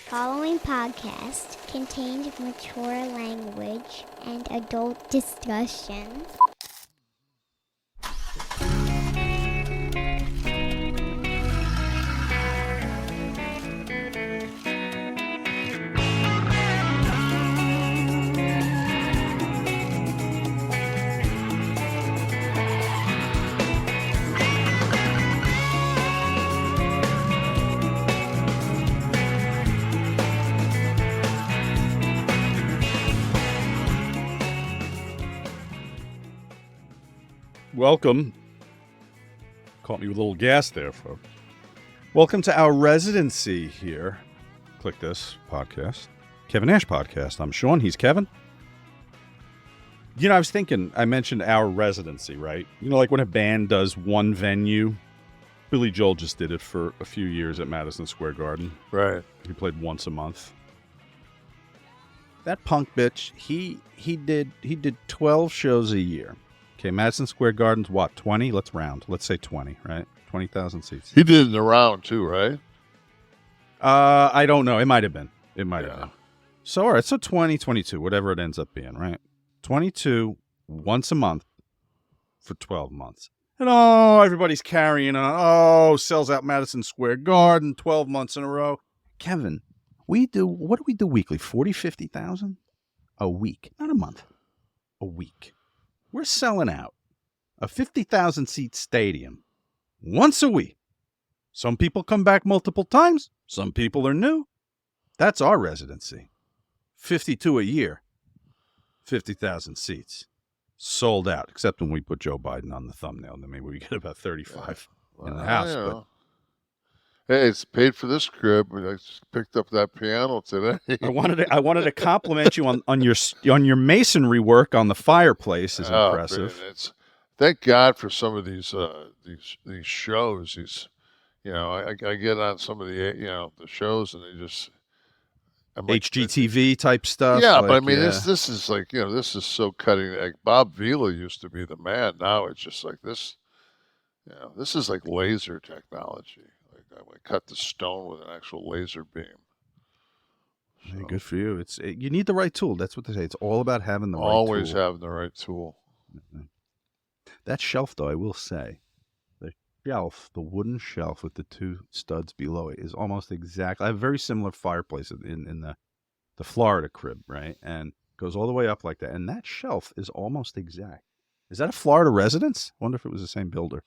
following podcast contained mature language and adult discussion. Welcome. Caught me with a little gas there, folks. Welcome to our residency here. Kliq This podcast. Kevin Nash podcast. I'm Sean. He's Kevin. You know, I was thinking, I mentioned our residency, right? You know, like when a band does one venue. Billy Joel just did it for a few years at Madison Square Garden. Right. He played once a month. That punk bitch, he did 12 shows a year. Okay, Madison Square Garden's what, 20? Let's round. Let's say 20, right? 20,000 seats. He did it in the round too, right? I don't know. It might have been. It might have Yeah. been. So, all right. So 20, 22, whatever it ends up being, right? 22 once a month for 12 months. And everybody's carrying on. Sells out Madison Square Garden 12 months in a row. Kevin, what do we do weekly? 40, 50,000? A week. Not a month. A week. We're selling out a 50,000 seat stadium once a week. Some people come back multiple times. Some people are new. That's our residency. 52 a year. 50,000 seats. Sold out, except when we put Joe Biden on the thumbnail. Then maybe we get about 35 in the house. Yeah. But Hey, it's paid for this crib. I just picked up that piano today. I wanted to compliment you on your masonry work on the fireplace is impressive. Man, thank God for some of these shows. I get on some of the shows and they just HGTV type stuff. Yeah, but I mean this is like this is so cutting. Like Bob Vila used to be the man. Now it's just like this. This is like laser technology. I would cut the stone with an actual laser beam. So, hey, good for you. You need the right tool. That's what they say. It's all about having the right tool. Always having the right tool. That shelf, though, I will say, the wooden shelf with the two studs below it is almost exactly. I have a very similar fireplace in the Florida crib, right? And it goes all the way up like that. And that shelf is almost exact. Is that a Florida residence? I wonder if it was the same builder.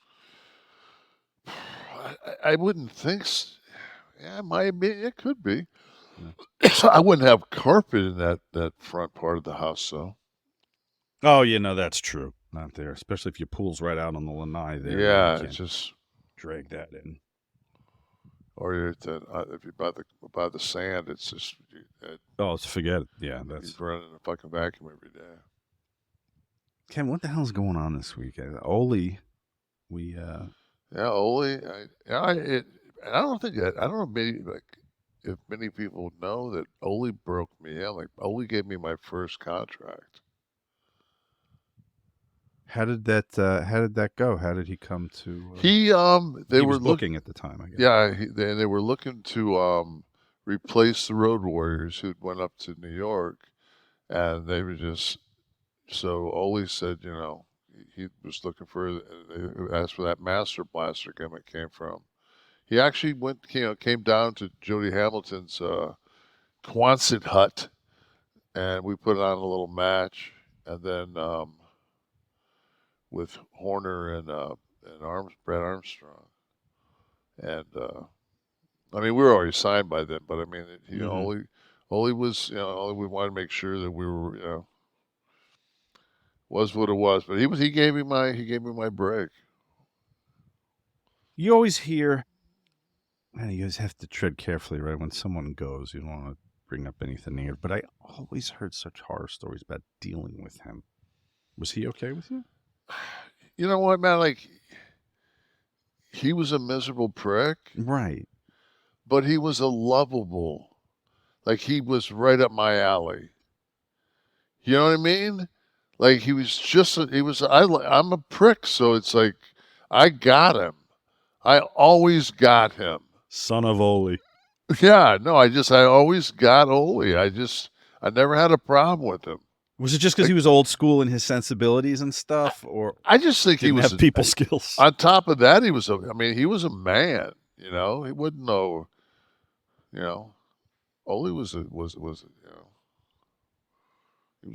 I wouldn't think so. Yeah, it could be. Yeah. I wouldn't have carpet in that front part of the house, though. Oh, that's true. Not there, especially if your pool's right out on the lanai there. Yeah, it's just drag that in. Or if you buy the sand, it's just forget it. Yeah, that's you're running a fucking vacuum every day. Ken, what the hell's going on this week? Ole, Yeah, Ole. I don't think that. I don't know. Maybe if many people know that Ole broke me out. Like Ole gave me my first contract. How did that go? How did he come to? They were looking at the time, I guess. Yeah, they were looking to replace the Road Warriors who went up to New York, and they were just. So Ole said, he was looking for. They asked where that Master Blaster gimmick came from. He actually came down to Jody Hamilton's Quonset hut, and we put on a little match, and then with Horner and Brad Armstrong, and I mean we were already signed by then, but I mean Ole was we wanted to make sure that we were was what it was, but he gave me my break. You always hear, man, you guys have to tread carefully, right? When someone goes, you don't want to bring up anything negative, but I always heard such horror stories about dealing with him. Was he okay with you? You know what, man? Like, he was a miserable prick. Right. But he was a lovable. Like, he was right up my alley. You know what I mean? Like, he was just, I'm a prick, so it's like, I got him. I always got him. Son of Ole. Yeah, no, I always got Ole. I never had a problem with him. Was it just because he was old school in his sensibilities and stuff, or I just think he didn't was have people skills? On top of that, he was a man. You know, he wouldn't know. You know, Ole was he was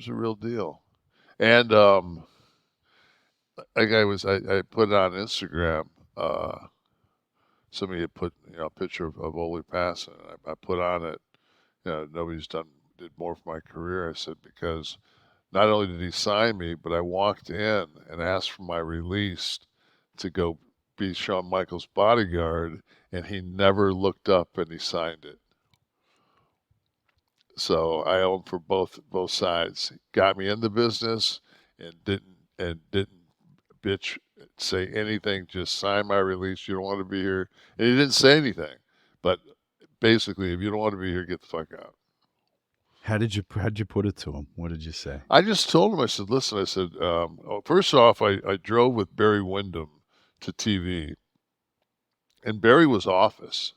a real deal. And like I put it on Instagram. Somebody had put a picture of Ole passing. I put on it. Nobody's did more for my career. I said because not only did he sign me, but I walked in and asked for my release to go be Shawn Michaels' bodyguard, and he never looked up and he signed it. So I owe him for both sides. Got me in the business and didn't bitch say anything. Just sign my release. You don't want to be here, and he didn't say anything. But basically, if you don't want to be here, get the fuck out. How'd you put it to him? What did you say? I just told him. I said, listen. I said, first off, I drove with Barry Windham to TV, and Barry was office.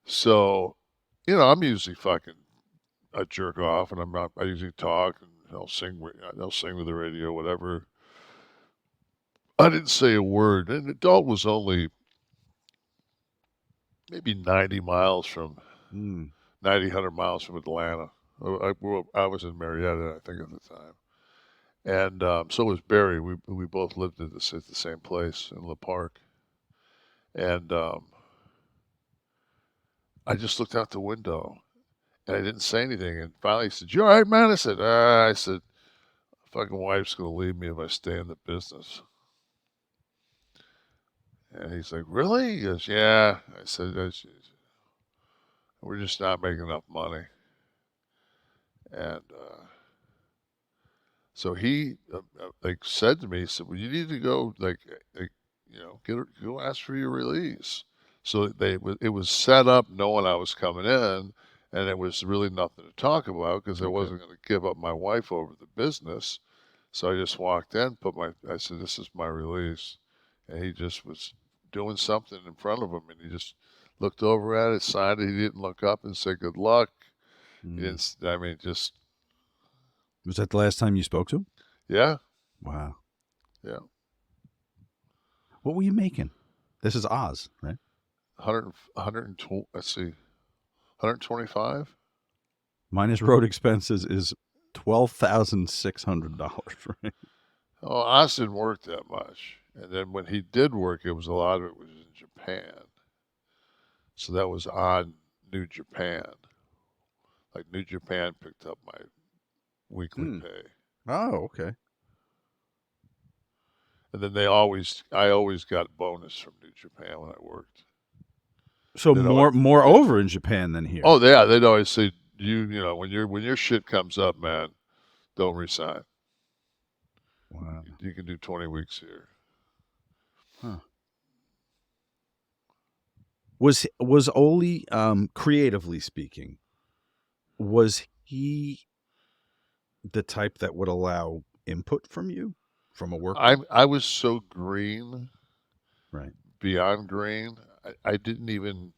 So, I'm usually fucking a jerk off, and I usually talk and I'll sing with the radio, whatever. I didn't say a word, and Adult was only maybe 90 miles from 100 miles from Atlanta. I was in Marietta, I think, at the time, and so was Barry. We both lived at the same place in La Park, and I just looked out the window, and I didn't say anything. And finally, he said, "You all right, man?" I said, "Fucking wife's gonna leave me if I stay in the business." And he's like, "Really?" He goes, "Yeah." I said, "We're just not making enough money." And so he said to me, he said, "Well, you need to go go ask for your release." So it was set up knowing I was coming in, and it was really nothing to talk about because I wasn't going to give up my wife over the business. So I just walked in, I said, "This is my release," and he just was doing something in front of him, and he just looked over at it, signed it. He didn't look up and say good luck. He didn't. I mean, just. Was that the last time you spoke to him? Yeah. Wow. Yeah. What were you making? This is Oz, right? 120. Let's see, 125. Minus road expenses is $12,600, right? Oh, Oz didn't work that much, and then when he did work, a lot of it was in Japan. So that was on New Japan. Like New Japan picked up my weekly pay. Oh, okay. And then I always got a bonus from New Japan when I worked. So more over in Japan than here. Oh yeah, they'd always say when your shit comes up, man, don't resign. Wow. You can do 20 weeks here. Huh. Was Ole, creatively speaking, was he the type that would allow input from you, from a worker? I was so green, right? Beyond green. I didn't even.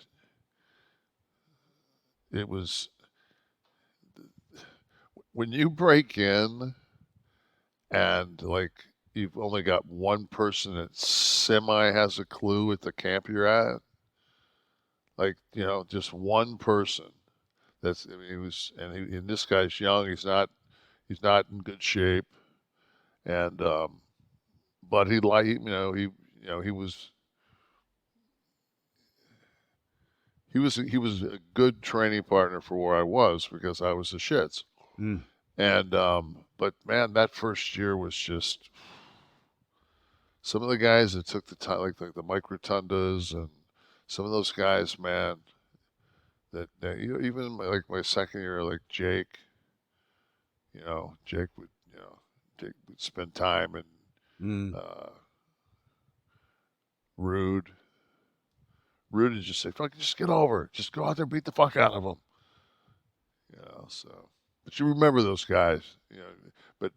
It was when you break in, and you've only got one person that semi has a clue at the camp you're at. Just one person. And this guy's young. He's not in good shape, and but he was a good training partner for where I was because I was the shits. And but man, that first year was just some of the guys that took the time, like the Mike Rotundas and some of those guys, man. That even my second year, like Jake, Jake would spend time and Rude would just say, "Fuck, just get over it. Just go out there and beat the fuck out of them." So, but you remember those guys, But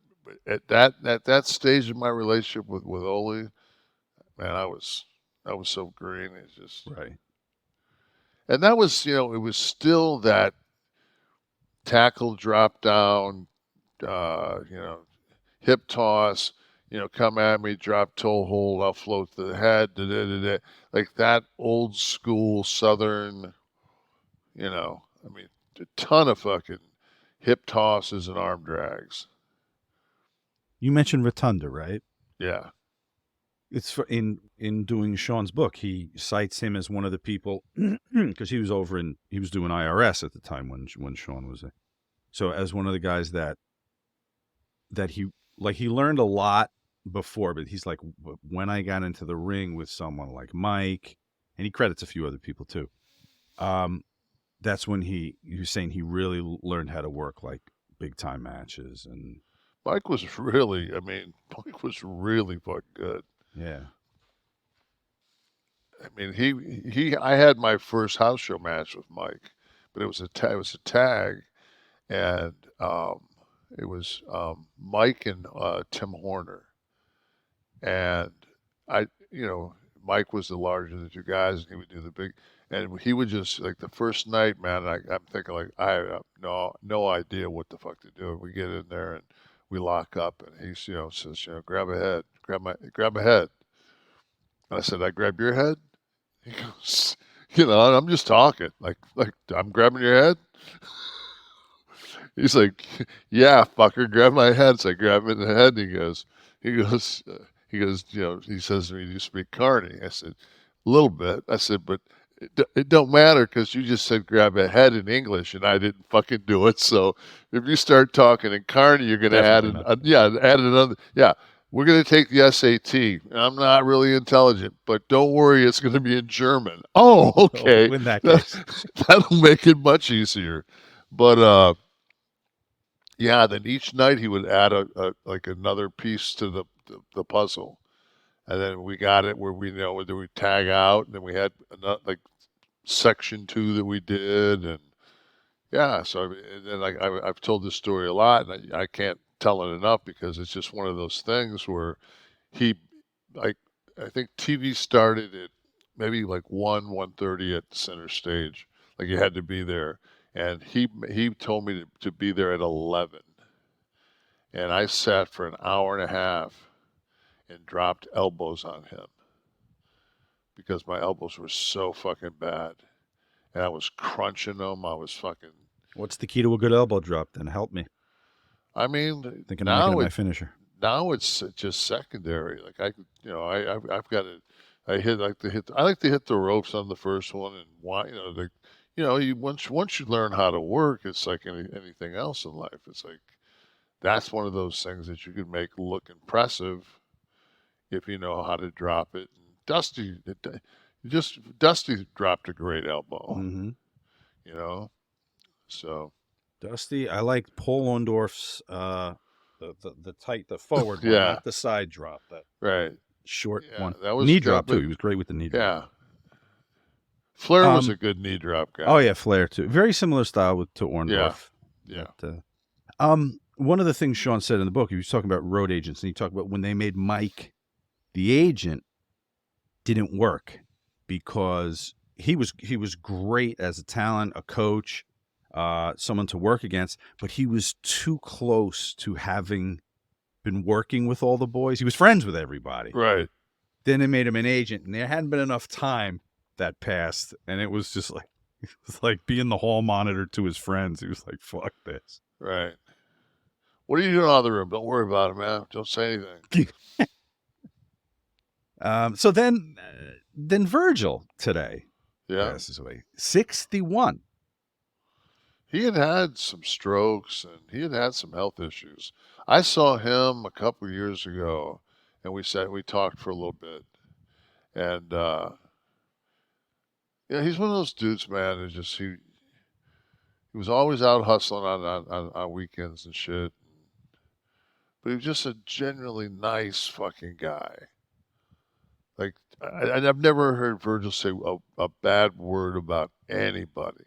at that stage of my relationship with Ole, man, I was so green. It's just right. And that was, it was still that tackle drop down, hip toss, come at me, drop toe hold, I'll float to the head, like that old school Southern, I mean, a ton of fucking hip tosses and arm drags. You mentioned Rotunda, right? Yeah. It's in doing Sean's book. He cites him as one of the people because he was doing IRS at the time when Sean was there. So as one of the guys that he learned a lot before, but he's like, when I got into the ring with someone like Mike, and he credits a few other people too. That's when he was saying he really learned how to work like big time matches. And Mike was really fucking good. Yeah. I mean, I had my first house show match with Mike, but it was a tag, and it was Mike and Tim Horner, and Mike was the larger of the two guys, and he would do the big, and he would just like the first night, man. I'm thinking like I have no idea what the fuck to do. We get in there and we lock up, and he says grab a head, grab a head. And I said, I grab your head? He goes, I'm just talking. Like I'm grabbing your head? He's like, yeah, fucker, grab my head. So I grab him in the head, and he says to me, do you speak Carney? I said, a little bit. I said, but it don't matter because you just said grab a head in English, and I didn't fucking do it. So if you start talking in Carney, you're going to add another. Yeah. We're going to take the SAT. I'm not really intelligent, but don't worry, it's going to be in German. Oh, okay. In that case. That'll make it much easier. But yeah, then each night he would add like another piece to the puzzle. And then we got it where we whether we tag out, and then we had another, like section 2 that we did, and yeah. So and then I've told this story a lot, and I can't tell it enough because it's just one of those things where he, like, I think TV started at maybe like 1:30 at the center stage. Like you had to be there, and he told me to be there at 11, and I sat for an hour and a half and dropped elbows on him because my elbows were so fucking bad, and I was crunching them. I was fucking. What's the key to a good elbow drop? Then help me. I mean, Thinking of making it my finisher. Now it's just secondary. Like I've got it. I like to hit the ropes on the first one, and once you learn how to work, it's like anything else in life. It's like that's one of those things that you can make look impressive if you know how to drop it. And Dusty dropped a great elbow. Mm-hmm. So Dusty, I like Paul Orndorff's the forward one, yeah, not the side drop. That right short one. That was knee drop too. He was great with the knee drop. Yeah. Flair was a good knee drop guy. Oh yeah, Flair too. Very similar style to Orndorff. Yeah. But, one of the things Sean said in the book, he was talking about road agents, and he talked about when they made Mike the agent, didn't work because he was great as a talent, a coach, someone to work against, but he was too close to having been working with all the boys. He was friends with everybody. Right. Then they made him an agent, and there hadn't been enough time that passed, and it was just like being the hall monitor to his friends. He was like, "Fuck this." Right. What are you doing out of the room? Don't worry about it, man. Don't say anything. So then Virgil today passes away, 61. He had some strokes, and he had some health issues. I saw him a couple of years ago, and we talked for a little bit, and he's one of those dudes, man. Who just he was always out hustling on weekends and shit, but he was just a genuinely nice fucking guy. Like I've never heard Virgil say a bad word about anybody.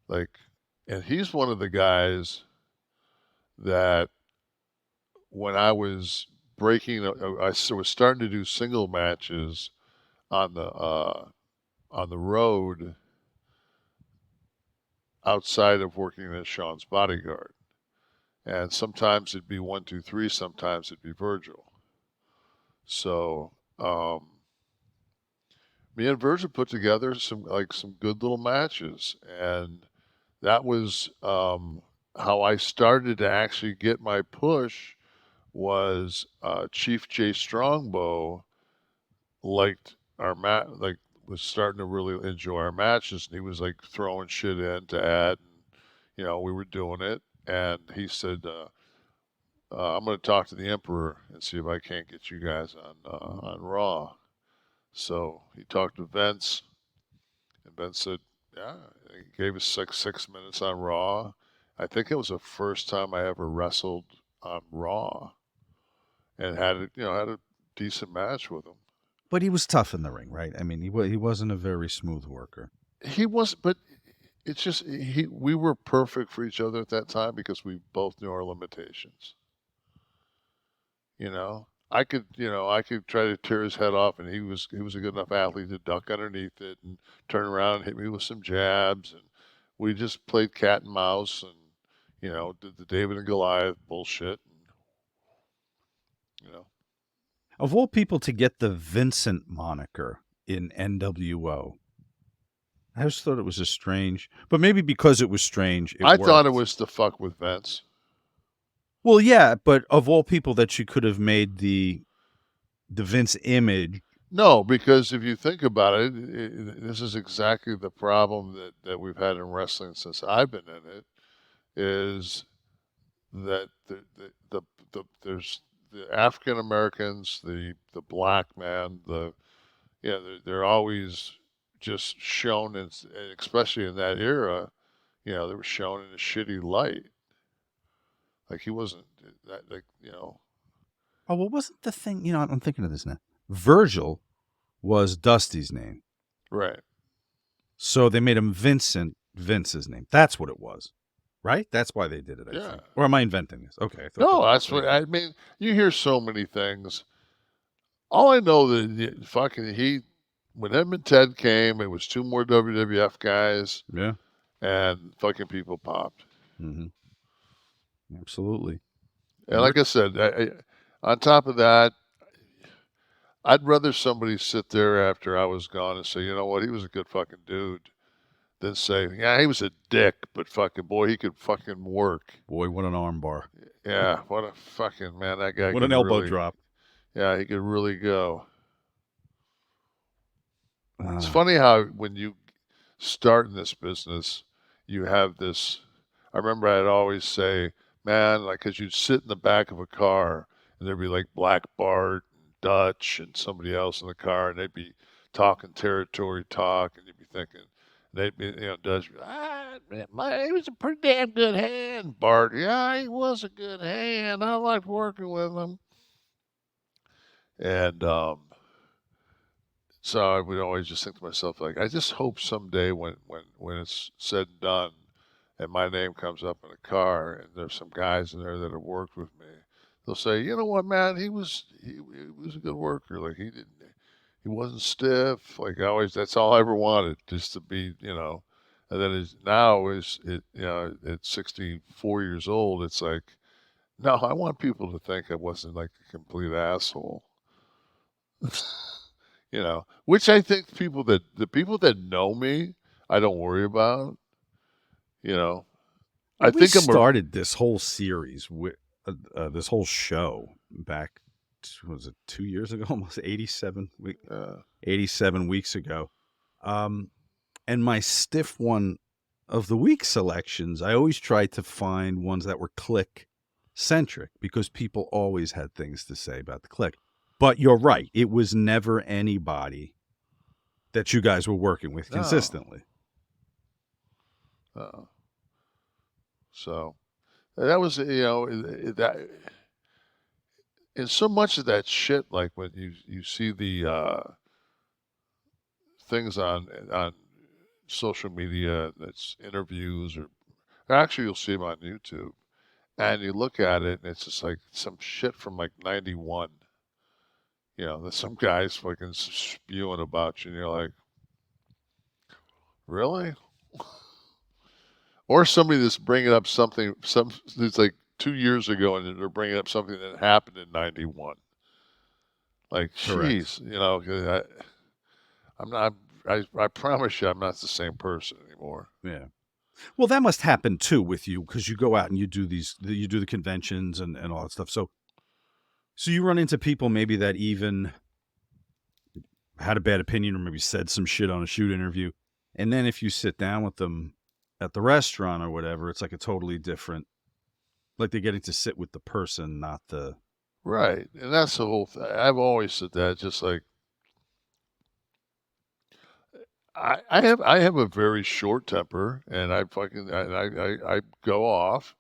Like, and he's one of the guys that when I was breaking, I was starting to do single matches on the on the road outside of working as Sean's bodyguard. And sometimes it'd be 1, 2, 3. Sometimes it'd be Virgil. So me and Virgil put together some good little matches, and that was how I started to actually get my push. Was Chief J Strongbow liked our was starting to really enjoy our matches, and he was like throwing shit in to add, and we were doing it, and he said, I'm going to talk to the Emperor and see if I can't get you guys on Raw. So he talked to Vince, and Vince said, yeah. He gave us 6 minutes on Raw. I think it was the first time I ever wrestled on Raw, and had a decent match with him. But he was tough in the ring, right? I mean, he wasn't a very smooth worker. He was, but it's just we were perfect for each other at that time because we both knew our limitations. I could try to tear his head off, and he was a good enough athlete to duck underneath it and turn around and hit me with some jabs, and we just played cat and mouse, and did the David and Goliath bullshit, and Of all people to get the Vincent moniker in NWO, I just thought it was a strange, but maybe because it was strange, I worked. thought it was to fuck with Vince. Well, yeah, but of all people that you could have made the Vince image. No, because if you think about it, this is exactly the problem that we've had in wrestling since I've been in it, is that there's the African Americans, the black man, they're always just shown, especially in that era, they were shown in a shitty light. Like he wasn't that, Oh, well, wasn't the thing? I'm thinking of this now. Virgil was Dusty's name, right? So they made him Vince's name. That's what it was. Right? That's why they did it, I think. Or am I inventing this? Okay. No, that's what I mean. You hear so many things. All I know that when him and Ted came, it was 2 more WWF guys. Yeah. And fucking people popped. Mm-hmm. Absolutely. And like I said, on top of that, I'd rather somebody sit there after I was gone and say, you know what, he was a good fucking dude, than say, yeah, he was a dick, but fucking boy, he could fucking work. Boy, what an arm bar. Yeah, what a fucking man, that guy. What an elbow drop. Yeah, he could really go. It's funny how when you start in this business, you have this. I remember I'd always say, man, like, because you'd sit in the back of a car and there'd be like Black Bart and Dutch and somebody else in the car, and they'd be talking territory talk, and you'd be thinking, they'd be, Dutch, man, he was a pretty damn good hand, Bart. Yeah, he was a good hand. I liked working with him. And so I would always just think to myself, like, I just hope someday when it's said and done, and my name comes up in a car, and there's some guys in there that have worked with me, they'll say, you know what, man, he was a good worker. Like he wasn't stiff. Like that's all I ever wanted, just to be, And then at 64 years old, it's like, no, I want people to think I wasn't like a complete asshole. Which I think the people that know me, I don't worry about. I think started this whole series with this whole show back, was it 2 years ago? Almost 87 weeks ago. And my stiff one of the week selections, I always tried to find ones that were Kliq centric because people always had things to say about the Kliq. But you're right. It was never anybody that you guys were working with consistently. So that was, that, and so much of that shit, like when you see the things on social media, that's interviews, or actually you'll see them on YouTube, and you look at it, and it's just like some shit from like 91. That some guys fucking spewing about you, and you're like, Really? Or somebody that's bringing up something, it's like 2 years ago, and they're bringing up something that happened in '91. Like, Correct. jeez, you know, 'cause I'm not. I promise you, I'm not the same person anymore. Yeah. Well, that must happen too with you because you go out and you do the conventions and all that stuff. So you run into people maybe that even had a bad opinion or maybe said some shit on a shoot interview. And then if you sit down with them at the restaurant or whatever, it's like a totally different, like they're getting to sit with the person, not the. Right. And that's the whole thing. I've always said that, just like, I have a very short temper, and I go off,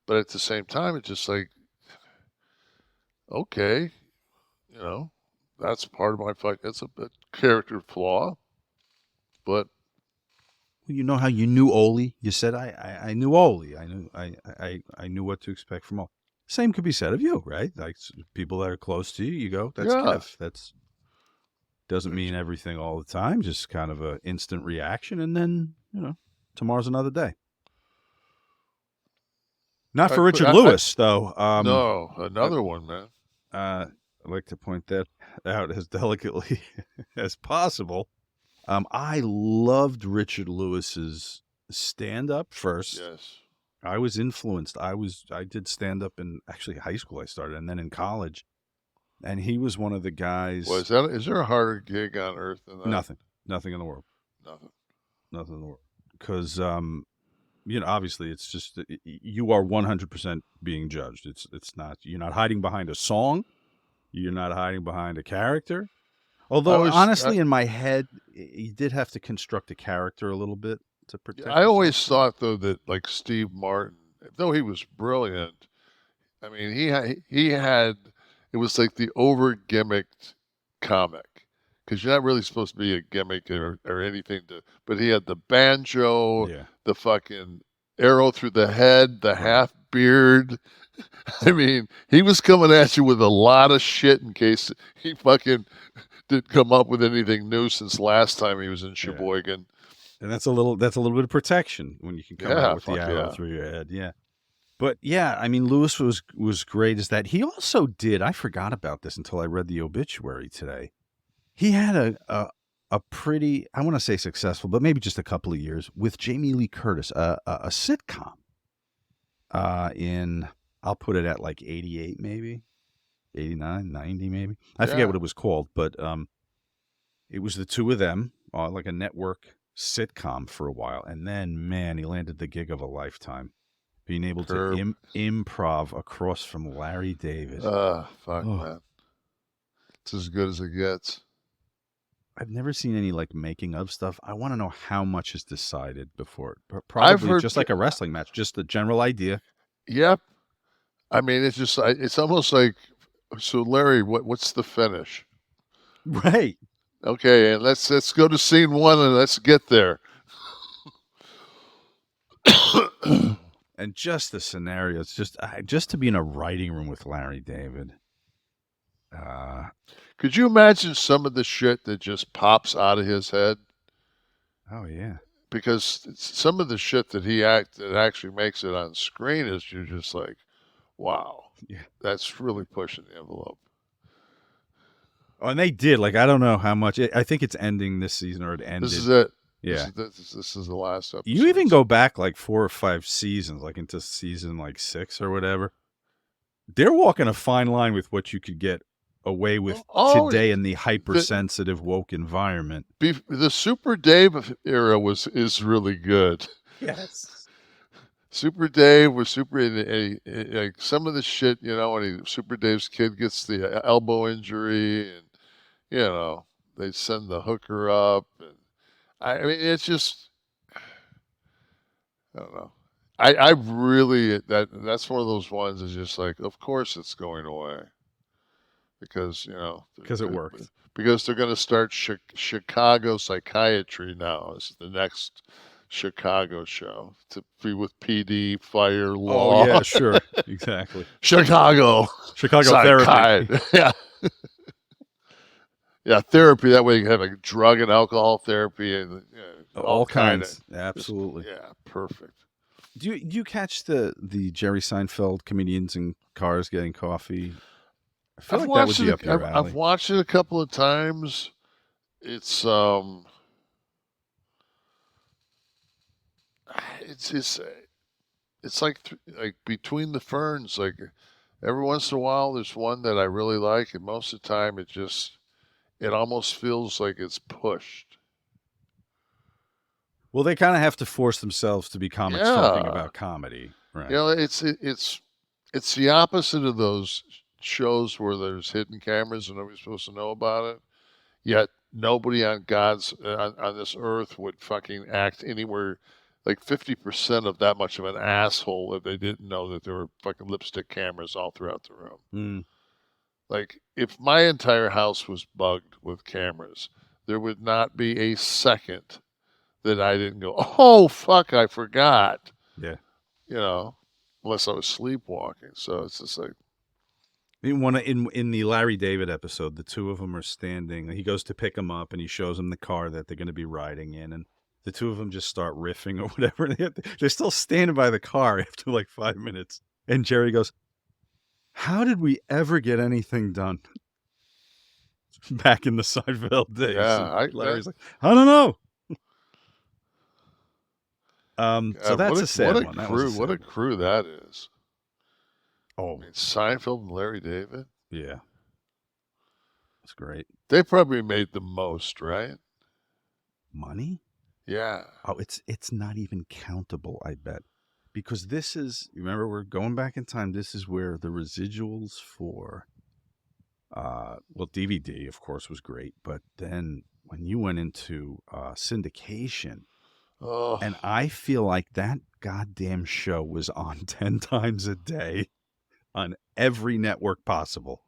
but at the same time, it's just like, okay, you know, that's part of my it's a character flaw, but You know how you knew Ole? You said I knew Ole. I knew what to expect from Ole. Same could be said of you, right? Like people that are close to you, you go, that's Yeah. Kev. That's doesn't mean everything all the time, just kind of a instant reaction, and then, you know, tomorrow's another day. Not for Richard Lewis, though. No, another one, man. I'd like to point that out as delicately as possible. I loved Richard Lewis's stand-up first. Yes. I was influenced. I did stand-up in actually high school. I started, and then in college, and he was one of the guys. Is there a harder gig on earth than that? Nothing in the world. Nothing in the world. Because you know, obviously, it's just you are 100% being judged. It's not, you're not hiding behind a song. You're not hiding behind a character. Although, honestly, in my head, you did have to construct a character a little bit to protect. I always thought, though, that like Steve Martin, though he was brilliant, I mean, he had, it was like the over gimmicked comic, because you're not really supposed to be a gimmick or anything but he had the banjo, the fucking arrow through the head, the half beard. I mean, he was coming at you with a lot of shit in case he fucking didn't come up with anything new since last time he was in Sheboygan. And that's a little bit of protection when you can come out with the arrow through your head. Yeah. But yeah, I mean, Lewis was great as that. He also did, I forgot about this until I read the obituary today. He had a pretty, I want to say successful, but maybe just a couple of years with Jamie Lee Curtis, a sitcom in, I'll put it at like 88 maybe, 89, 90 maybe. I forget what it was called, but it was the two of them, like a network sitcom for a while. And then, man, he landed the gig of a lifetime. Being able to improv across from Larry David. Man. It's as good as it gets. I've never seen any like making of stuff. I want to know how much is decided before. Probably just like a wrestling match, just the general idea. Yep. I mean, it's just, it's almost like, so Larry, what's the finish? Right. Okay, and let's go to scene one and let's get there. And just the scenarios, just to be in a writing room with Larry David. Could you imagine some of the shit that just pops out of his head? Oh yeah. Because some of the shit that that actually makes it on screen is you're just like, wow, that's really pushing the envelope. Oh, and they did. Like, I don't know how much. I think it's ending this season, or it ended. This is it. Yeah. This is the last episode. You even go back like 4 or 5 seasons, like into season like 6 or whatever. They're walking a fine line with what you could get away with today in the hypersensitive woke environment. The Super Dave era is really good. Yes. Super Dave was like some of the shit, you know, when Super Dave's kid gets the elbow injury, and you know, they send the hooker up, and I mean, it's just, I don't know. I really, that's one of those ones is just like, of course it's going away. Because, you know. Because it worked. Because they're going to start Chicago Psychiatry now. It's the next Chicago show to be with PD, fire, law. Oh, yeah, sure. Exactly. Chicago therapy. Yeah. Yeah, therapy. That way you can have like drug and alcohol therapy, and All kinds. Just, Absolutely. yeah, perfect. Do you catch the Jerry Seinfeld comedians in cars getting coffee? I feel like that would be up your alley. I've watched it a couple of times. It's it's like Between the Ferns. Like every once in a while, there's one that I really like, and most of the time, it almost feels like it's pushed. Well, they kind of have to force themselves to be comics talking about comedy, right? You know, it's the opposite of those shows where there's hidden cameras and nobody's supposed to know about it. Yet nobody on on this earth would fucking act anywhere like 50% of that much of an asshole if they didn't know that there were fucking lipstick cameras all throughout the room. Mm. Like, if my entire house was bugged with cameras, there would not be a second that I didn't go, oh, fuck, I forgot. Yeah. You know, unless I was sleepwalking. So it's just like. In the Larry David episode, the two of them are standing. He goes to pick them up, and he shows them the car that they're going to be riding in, and the two of them just start riffing or whatever. They're still standing by the car after like 5 minutes. And Jerry goes, how did we ever get anything done? Back in the Seinfeld days. Yeah, Larry's like, I don't know. So that's a sad one. What a crew that is. Oh, I mean, Seinfeld and Larry David. Yeah, that's great. They probably made the most, right? Money? Yeah. Oh, it's not even countable, I bet. Because this is, remember, we're going back in time. This is where the residuals for, DVD, of course, was great. But then when you went into syndication, and I feel like that goddamn show was on 10 times a day on every network possible.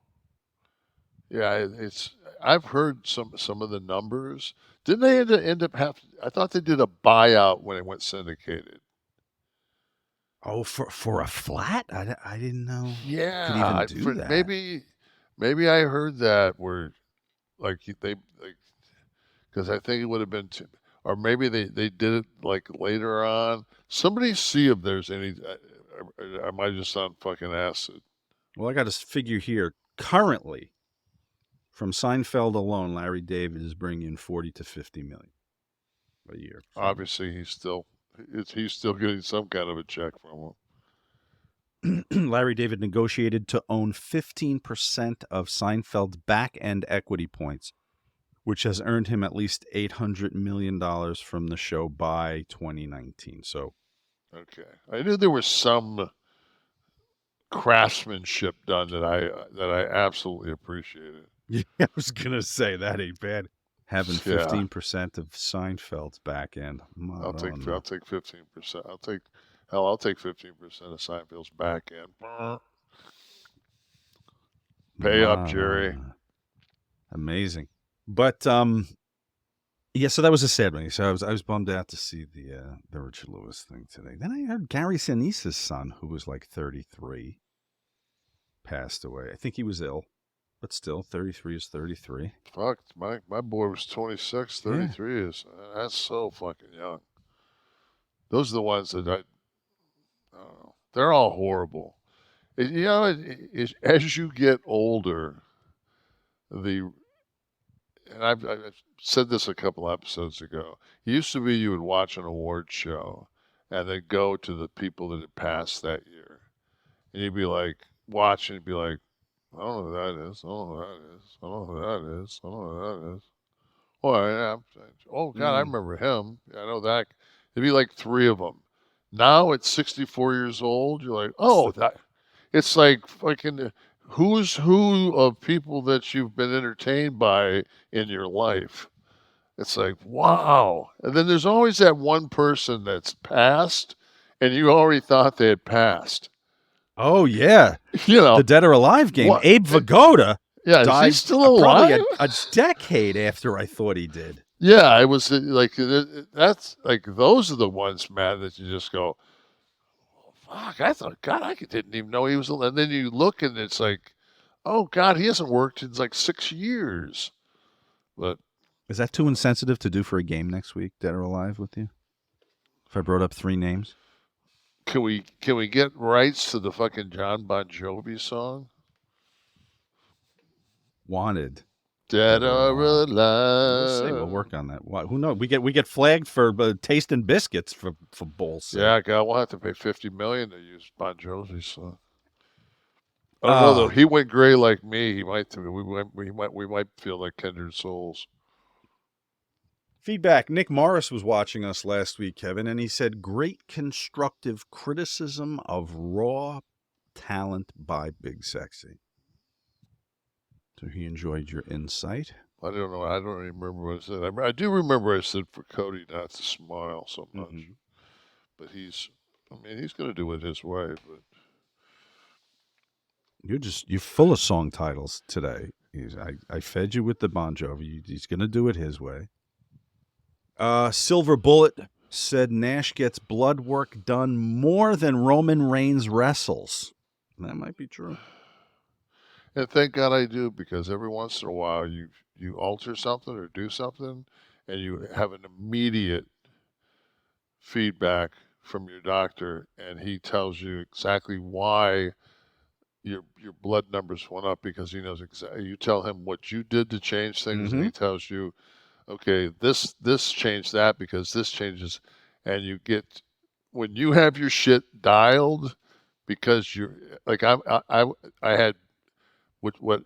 Yeah, I've heard some of the numbers. Didn't they end up I thought they did a buyout when it went syndicated. Oh, for a flat? I didn't know. Yeah, could even do that. Maybe I heard that where because I think it would have been or maybe they did it like later on. Somebody see if there's any. Am I just on fucking acid? Well, I got to figure here. Currently, from Seinfeld alone, Larry David is bringing in 40 to 50 million a year. Obviously, he's still getting some kind of a check from him. Larry David negotiated to own 15% of Seinfeld's back-end equity points, which has earned him at least $800 million from the show by 2019. So, okay, I knew there was some craftsmanship done that I absolutely appreciated. Yeah, I was gonna say that ain't bad. Having 15% of Seinfeld's back end. I'll take 15%. I'll take 15% of Seinfeld's back end. Pay up, Jerry. Amazing. But yeah, so that was a sad one. So I was bummed out to see the Richard Lewis thing today. Then I heard Gary Sinise's son, who was like 33, passed away. I think he was ill, but still, 33 is 33. Fuck, my boy was 26. 33 is that's so fucking young. Those are the ones that I don't know. They're all horrible. As you get older, and I've said this a couple episodes ago. It used to be you would watch an award show and then go to the people that had passed that year. And you'd be like, watching, you'd be like, I don't know who that is. I don't know who that is. I don't know who that is. I don't know who that is. Oh, God, I remember him. I know that. It'd be like 3 of them. Now at 64 years old, you're like, oh, it's like fucking who's who of people that you've been entertained by in your life. It's like, wow. And then there's always that one person that's passed, and you already thought they had passed. Oh, yeah. The Dead or Alive game. What? Abe Vigoda died is he still alive? Probably a decade after I thought he did. Yeah, it was like, that's like, those are the ones, man, that you just go, fuck, I thought, God, I didn't even know he was. And then you look and it's like, oh, God, he hasn't worked in like 6 years. But Is that too insensitive to do for a game next week, Dead or Alive, with you? If I brought up 3 names? Can we get rights to the fucking John Bon Jovi song? Wanted. Dead or alive. We'll see. We'll work on that. Who knows? We get flagged for tasting biscuits for bull's sake. Yeah, God, we'll have to pay $50 million to use Bon Jovi's song. I don't know though. He went gray like me. He might. We might feel like kindred souls. Feedback. Nick Morris was watching us last week, Kevin, and he said, "Great constructive criticism of raw talent by Big Sexy." So he enjoyed your insight. I don't know. I don't even remember what I said. I do remember I said for Cody not to smile so much, but he's going to do it his way. But you're full of song titles today. I fed you with the Bon Jovi. He's going to do it his way. Silver Bullet said Nash gets blood work done more than Roman Reigns wrestles. That might be true. And thank God I do, because every once in a while you alter something or do something, and you have an immediate feedback from your doctor, and he tells you exactly why your blood numbers went up, because he knows exactly. You tell him what you did to change things, and he tells you, okay, this changed that because this changes, and you get, when you have your shit dialed, because you're like I had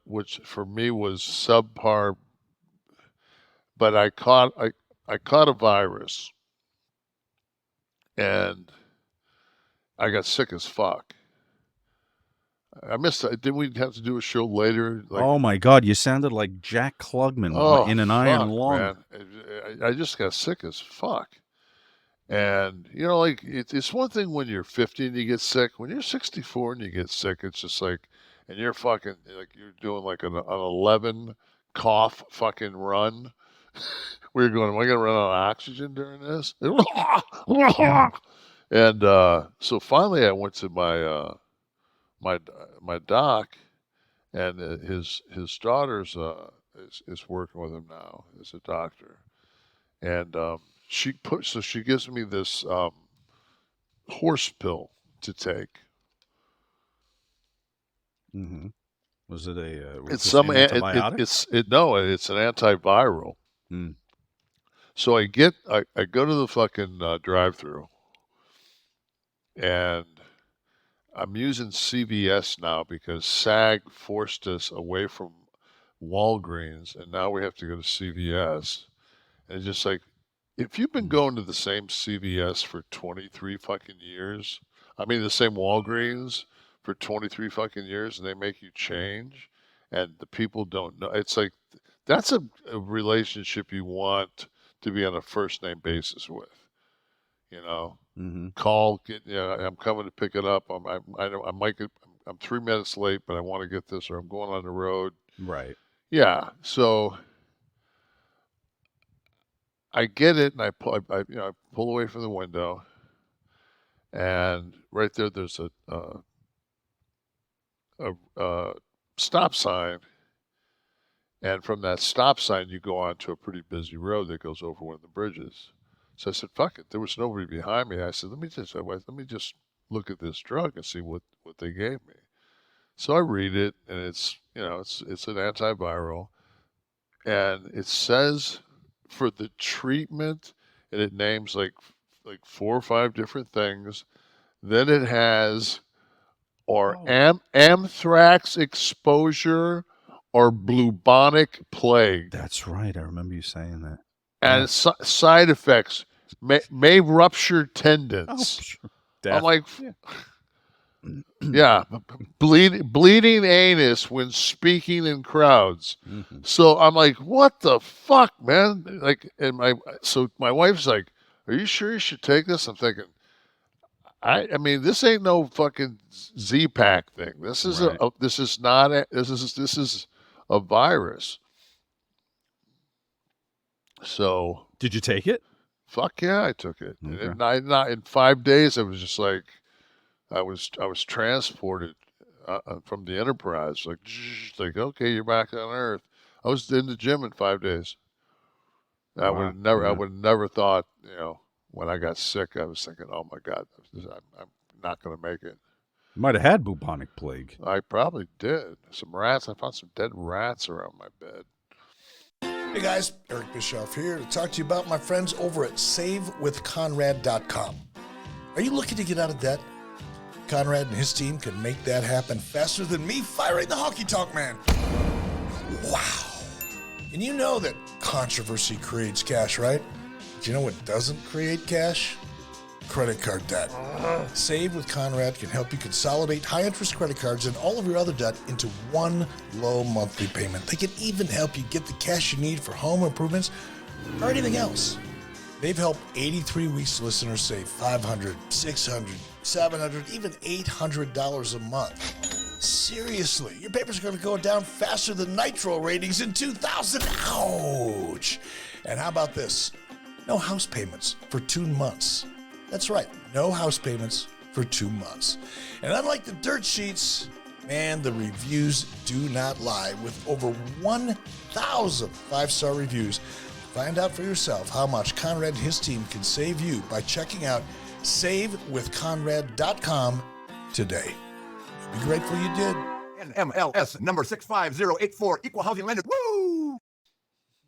which for me was subpar, but I caught a virus, and I got sick as fuck. I missed it. Didn't we have to do a show later? Oh my God, you sounded like Jack Klugman in an iron lung. Man. I just got sick as fuck. And, like, it's one thing when you're 50 and you get sick. When you're 64 and you get sick, it's just like, and you're fucking, like, you're doing like an 11 cough fucking run. We're going, am I going to run out of oxygen during this? And so finally I went to my doc, and his daughter's is working with him now as a doctor, and she gives me this horse pill to take. Was it it's some antibiotic? It's an antiviral. So I go to the fucking drive-through, and I'm using CVS now because SAG forced us away from Walgreens, and now we have to go to CVS. And it's just like, if you've been going to the same CVS for 23 fucking years, the same Walgreens for 23 fucking years, and they make you change, and the people don't know. It's like, that's a relationship you want to be on a first name basis with. Call, I'm coming to pick it up. I'm 3 minutes late, but I want to get this, or I'm going on the road. Right. Yeah. So I get it, and I pull away from the window, and right there's a stop sign, and from that stop sign you go onto a pretty busy road that goes over one of the bridges. So I said, "Fuck it." There was nobody behind me. I said, "Let me just look at this drug and see what they gave me." So I read it, and it's it's an antiviral, and it says for the treatment, and it names like 4 or 5 different things. Then it has anthrax exposure or bubonic plague. That's right. I remember you saying that. And side effects may rupture tendons. Death. I'm like, yeah, bleeding anus when speaking in crowds. So I'm like, what the fuck, man? Like, and my wife's like, "Are you sure you should take this?" I'm thinking, I mean, this ain't no fucking Z-Pack thing. This is this is a virus. So did you take it? Fuck yeah, I took it. Okay. And in 5 days, I was just like, I was transported from the Enterprise. Like, okay, you're back on Earth. I was in the gym in 5 days. I Wow. would never. I Yeah. would never thought. When I got sick, I was thinking, "Oh my God, I'm not going to make it." Might have had bubonic plague. I probably did. Some rats. I found some dead rats around my bed. Hey guys, Eric Bischoff here to talk to you about my friends over at SaveWithConrad.com. Are you looking to get out of debt? Conrad and his team can make that happen faster than me firing the honky tonk man. Wow. And you know that controversy creates cash, right? But you know what doesn't create cash? Credit card debt. Save with Conrad can help you consolidate high-interest credit cards and all of your other debt into one low monthly payment. They can even help you get the cash you need for home improvements or anything else. They've helped 83 Weeks listeners save $500, $600, $700, even $800 a month. Seriously, your papers are going to go down faster than Nitro ratings in 2000. Ouch! And how about this? No house payments for 2 months. That's right, no house payments for 2 months. And unlike the dirt sheets, man, the reviews do not lie. With over 1,000 5-star reviews, find out for yourself how much Conrad and his team can save you by checking out SaveWithConrad.com today. You'll be grateful you did. NMLS number 65084, equal housing lender. Woo!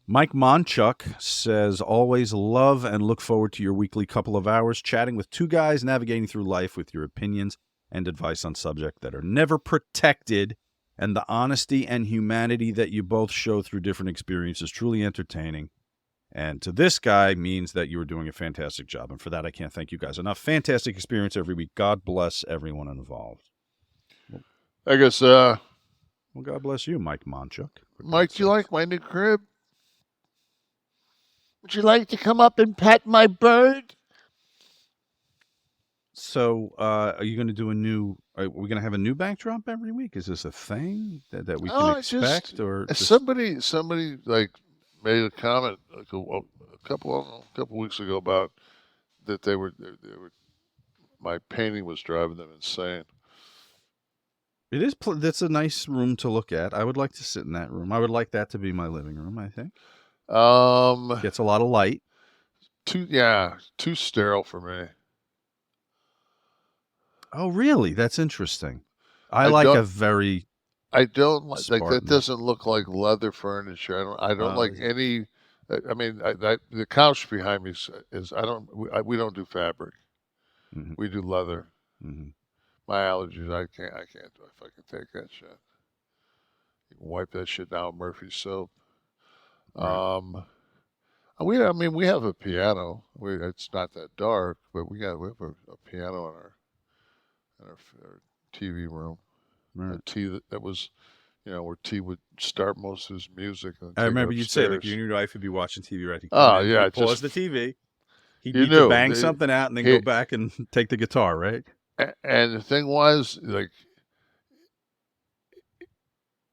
Mike Monchuk says, always love and look forward to your weekly couple of hours chatting with two guys navigating through life with your opinions and advice on subjects that are never protected, and the honesty and humanity that you both show through different experiences truly entertaining. And to this guy means that you are doing a fantastic job. And for that, I can't thank you guys enough. Fantastic experience every week. God bless everyone involved. I guess, Well, God bless you, Mike Monchuk. Mike, do you like my new crib? Would you like to come up and pet my bird? So, are you going to do are we going to have a new backdrop every week? Is this a thing that we can expect? Or somebody like made a comment like a couple weeks ago about that they were my painting was driving them insane. It is. That's a nice room to look at. I would like to sit in that room. I would like that to be my living room. I think. Gets a lot of light. Too sterile for me. Oh, really? That's interesting. I like a very. I don't like Spartan. that. Doesn't look like leather furniture. I don't like any. I mean, the couch behind me is. We don't do fabric. Mm-hmm. We do leather. Mm-hmm. My allergies. I can't do if I can take that shit. You can wipe that shit down with Murphy's soap. Right. We have a piano. It's not that dark, but we have a piano in our TV room. Right. A T that was, where T would start most of his music. And I remember you'd say, like, you and your wife would be watching TV, right? Yeah. He'd pause the TV. He'd need to bang something out and then go back and take the guitar, right? And the thing was, like,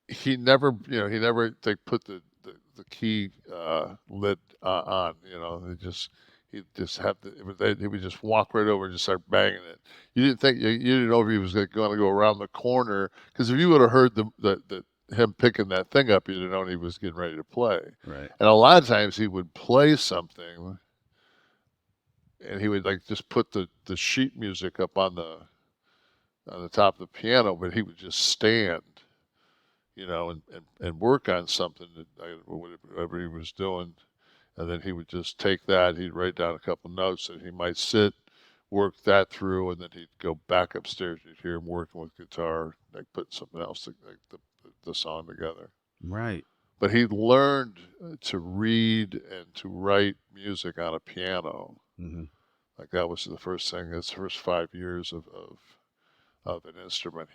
he never put the key lid on. He would just walk right over and just start banging it. You didn't know if he was going to go around the corner, because if you would have heard him picking that thing up, you'd have known he was getting ready to play. Right. And a lot of times he would play something, and he would just put the sheet music up on the top of the piano, but he would just stand, and work on something whatever he was doing. And then he would just take that, he'd write down a couple notes, and he might sit, work that through, and then he'd go back upstairs. You'd hear him working with guitar, like putting something else, the song together. Right. But he learned to read and to write music on a piano. Mm-hmm. Like that was the first thing. His first 5 years of an instrument.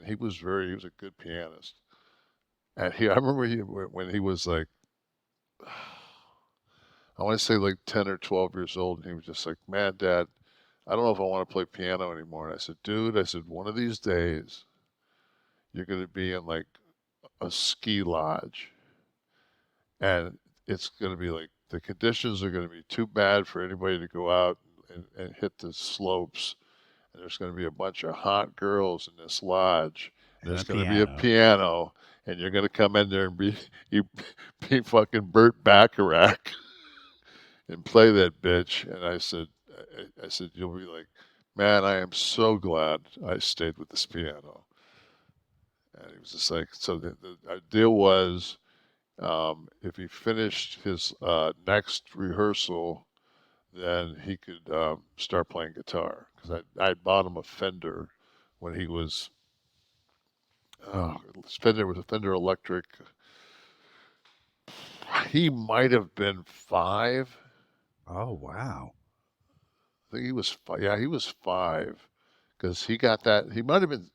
He was a good pianist. And I remember when he was like, I want to say like 10 or 12 years old, and he was just like, "Man, Dad, I don't know if I want to play piano anymore." And I said, "Dude," one of these days, you're going to be in like a ski lodge, and it's going to be like, the conditions are going to be too bad for anybody to go out and hit the slopes. And there's going to be a bunch of hot girls in this lodge. And there's going to be a piano, and you're going to come in there and be fucking Burt Bacharach. and play that bitch. And I said, you'll be like, man, I am so glad I stayed with this piano. And he was just like, so our deal was, if he finished his next rehearsal, then he could start playing guitar. Because I bought him a Fender when he was, Fender was a Fender Electric. He might have been 5. Oh, wow. I think he was 5. Yeah, he was 5. Because he got that. He might have been,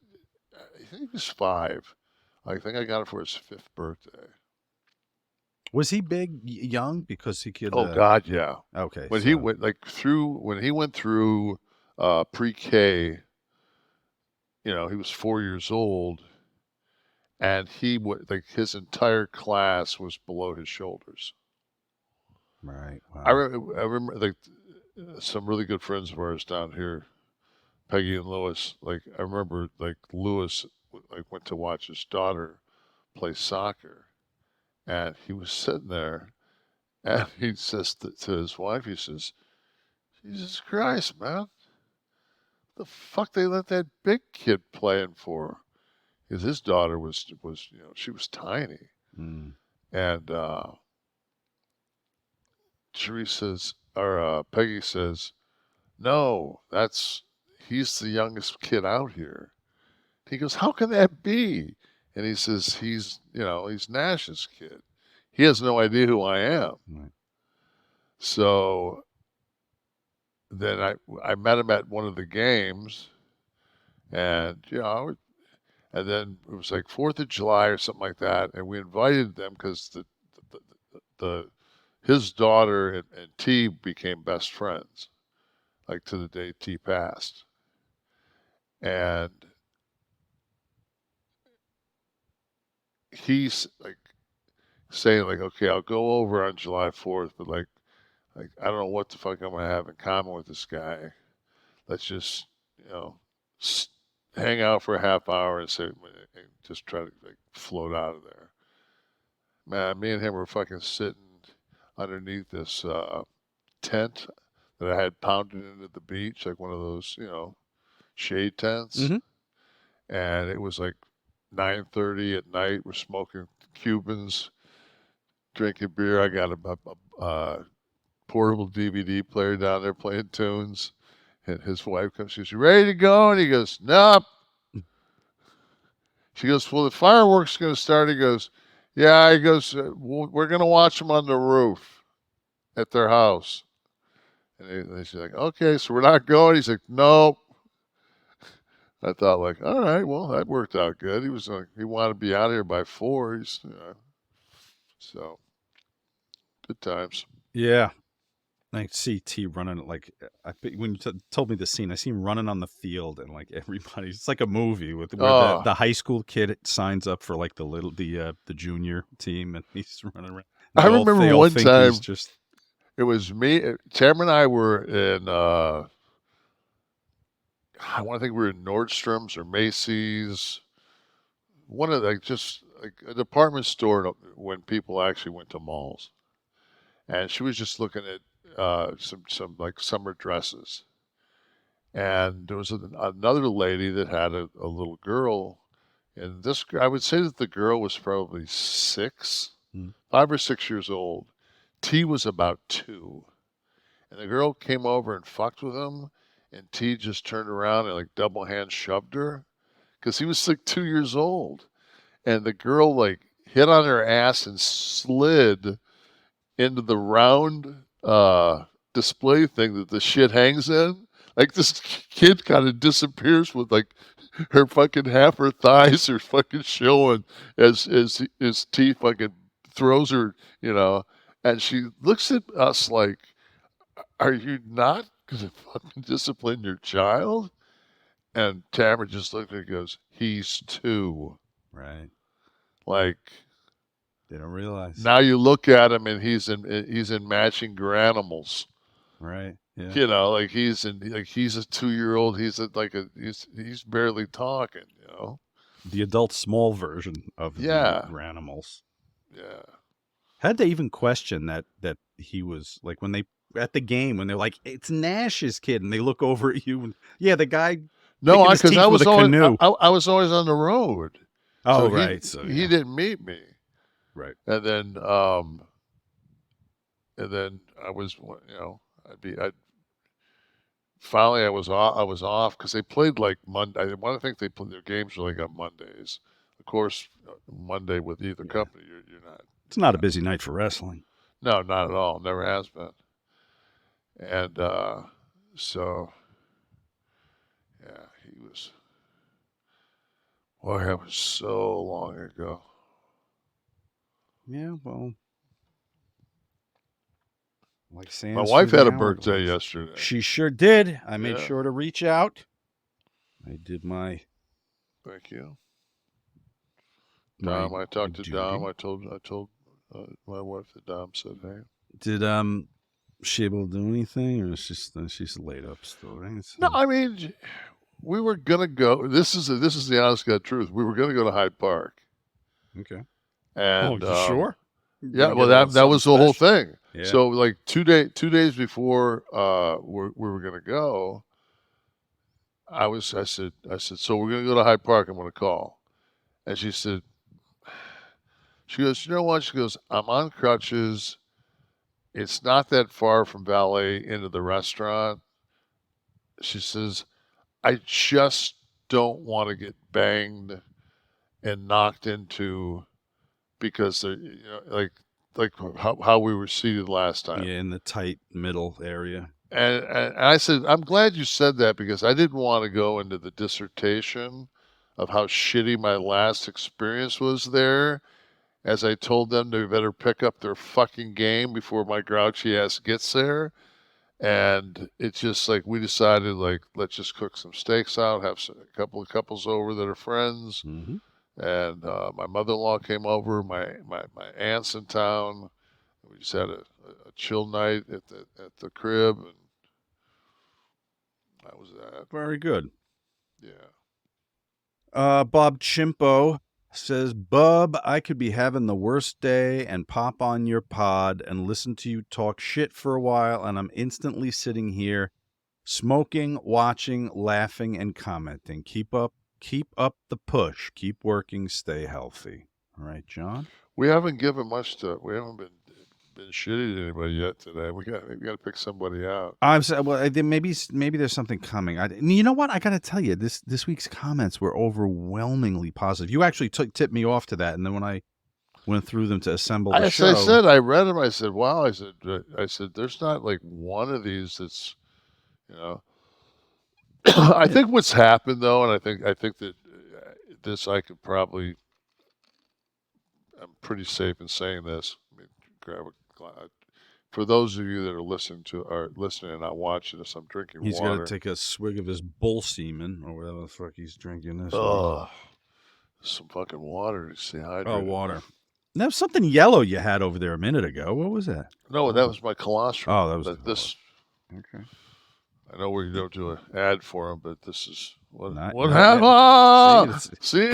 I think he was 5. I think I got it for his 5th birthday. Was he big young? Because he could. Oh God, yeah. Okay. When he went when he went through pre-K, he was 4 years old, and he would his entire class was below his shoulders. Right. Wow. I remember some really good friends of ours down here, Peggy and Lewis. I remember Lewis went to watch his daughter play soccer, and he was sitting there, and he says to his wife, he says, "Jesus Christ, man, the fuck they let that big kid playing for?" Because his daughter was she was tiny, and Peggy says, "No, he's the youngest kid out here." He goes, "How can that be?" And he says, "He's Nash's kid. He has no idea who I am." Right. So then I met him at one of the games, and and then it was like 4th of July or something like that, and we invited them because his daughter and T became best friends, to the day T passed, and he's saying okay, I'll go over on July 4th, but I don't know what the fuck I'm gonna have in common with this guy. Let's just hang out for a half hour and just try to float out of there. Man, me and him were fucking sitting underneath this tent that I had pounded into the beach, like one of those shade tents, and it was 9:30 at night. We're smoking Cubans, drinking beer. I got a portable DVD player down there playing tunes. And his wife comes, she goes, "You ready to go?" And he goes, "Nope." She goes, "Well, the fireworks going to start." He goes, "Yeah." He goes, "We're going to watch them on the roof at their house." And she's like, "Okay, so we're not going." He's like, "Nope." I thought all right, well, that worked out good. He wanted to be out of here by 4. So good times. Yeah. I see T running when you told me the scene, I see him running on the field and everybody. It's like a movie where the high school kid signs up for the junior team and he's running around. I remember one time it was me, Tamara and I were in. I want to think we were in Nordstrom's or Macy's, one of just a department store when people actually went to malls, and she was just looking at some summer dresses, and there was another lady that had a little girl, and I would say that the girl was probably 5 or 6 years old. T was about 2, and the girl came over and fucked with him, and T just turned around and double hand shoved her because he was 2 years old, and the girl hit on her ass and slid into the round display thing that the shit hangs in. This kid kind of disappears with her fucking half her thighs are fucking showing as T fucking throws her, and she looks at us like, "Are you not gonna fucking discipline your child?" And Tamara just looked at her and goes, "He's 2." Right. They don't realize. Now you look at him and he's in matching Garanimals. Right. Yeah. He's a 2-year-old. He's barely talking. The adult small version of the Granimals. Yeah. Had they even question that he was when they at the game when they're like, "It's Nash's kid," and they look over at you and the guy. No, picking his because teeth I with was a always canoe. I was always on the road. Oh, so right. He didn't meet me. Right. And then I was, finally I was off because they played like Monday. I want to think they played their games were like on Mondays. Of course, Monday with either company, you're not. It's not a busy night for wrestling. No, not at all. Never has been. And so, yeah, he was. Boy, that was so long ago. Yeah, well, like Sam. My wife had a birthday yesterday. She sure did. I made Yeah. sure to reach out. I did my. Thank you. my Dom, I talked to duty. Dom. I told my wife that Dom said, "Hey." Did she able to do anything, or she's laid up still, right? No, I mean, we were gonna go. This is the honest God truth. We were gonna go to Hyde Park. Okay. And you sure? Yeah, well, that was the whole thing. Yeah. So like 2 days before we were gonna go, I said, so we're gonna go to Hyde Park. I'm gonna call, and she goes, you know what? She goes, I'm on crutches. It's not that far from valet into the restaurant. She says, I just don't want to get banged and knocked into because like how we were seated last time. Yeah, in the tight middle area. And I said, I'm glad you said that because I didn't want to go into the dissertation of how shitty my last experience was there, as I told them they better pick up their fucking game before my grouchy ass gets there. And it's just like we decided, like, let's just cook some steaks out, have a couple of couples over that are friends. Mm-hmm. And my mother-in-law came over, my aunt's in town. We just had a chill night at the crib, and that was that. Very good. Yeah. Bob Chimpo says, Bub, I could be having the worst day and pop on your pod and listen to you talk shit for a while, and I'm instantly sitting here smoking, watching, laughing, and commenting. Keep up the push. Keep working. Stay healthy. All right, John? We haven't given much to. We haven't been shitty to anybody yet today. We got to pick somebody out. Maybe there's something coming. You know what? I got to tell you, this week's comments were overwhelmingly positive. You actually tipped me off to that, and then when I went through them to assemble the show, I said, I read them. I said, wow. I said, there's not like one of these that's, I think what's happened though, and I think that this I could probably. I'm pretty safe in saying this. Let me grab a. For those of you that are listening and not watching this, I'm drinking he's water. He's got to take a swig of his bull semen or whatever the fuck he's drinking this. Oh, some fucking water to stay hydrated. Oh, water. Now, something yellow you had over there a minute ago. What was that? No, that was my colostrum. Oh, that was this. Okay. I know we don't do an ad for him, but this is what happened.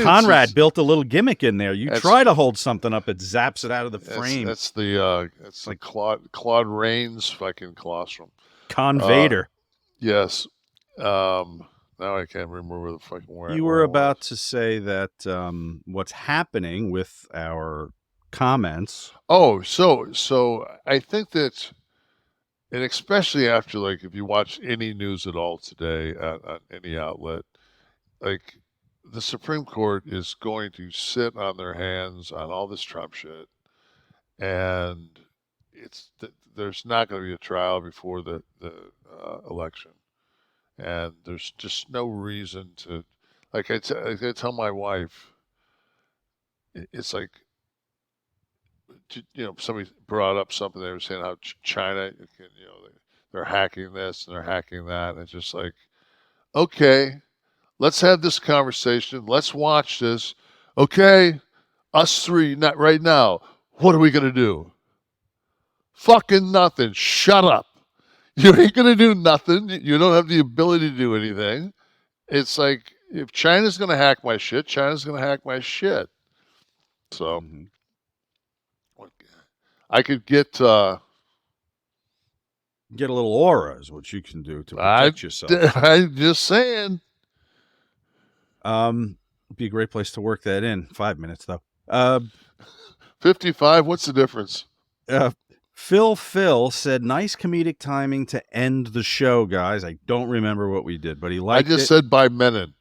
Conrad built a little gimmick in there. You try to hold something up, it zaps it out of the frame. That's like Claude Rains' fucking colostrum. Vader. Yes. Now I can't remember the fucking word. You were about to say that what's happening with our comments. Oh, so I think that. And especially after, like, if you watch any news at all today on any outlet, like, the Supreme Court is going to sit on their hands on all this Trump shit, and there's not going to be a trial before the election, and there's just no reason to, like I tell my wife, it's like. Somebody brought up something. They were saying how China, they're hacking this and they're hacking that. And it's just like, okay, let's have this conversation. Let's watch this. Okay, us three, not right now. What are we going to do? Fucking nothing. Shut up. You ain't going to do nothing. You don't have the ability to do anything. It's like, if China's going to hack my shit, China's going to hack my shit. So... Mm-hmm. I could get Get a little aura is what you can do to protect yourself. I'm just saying. Be a great place to work that in. 5 minutes though. 55. What's the difference? Phil said, nice comedic timing to end the show, guys. I don't remember what we did, but he liked it. I just said by Menon.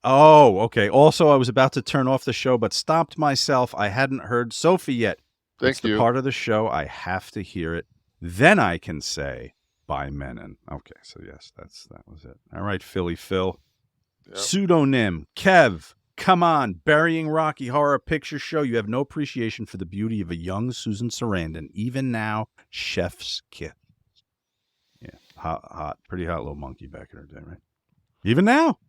Oh, okay. Also, I was about to turn off the show, but stopped myself. I hadn't heard Sophie yet. Thank you. The part of the show I have to hear it. Then I can say by Menon. Okay, so yes, that was it. All right, Philly Phil. Yep. Pseudonym Kev. Come on, burying Rocky Horror Picture Show. You have no appreciation for the beauty of a young Susan Sarandon. Even now, chef's kiss. Yeah, hot, pretty hot little monkey back in her day, right? Even now.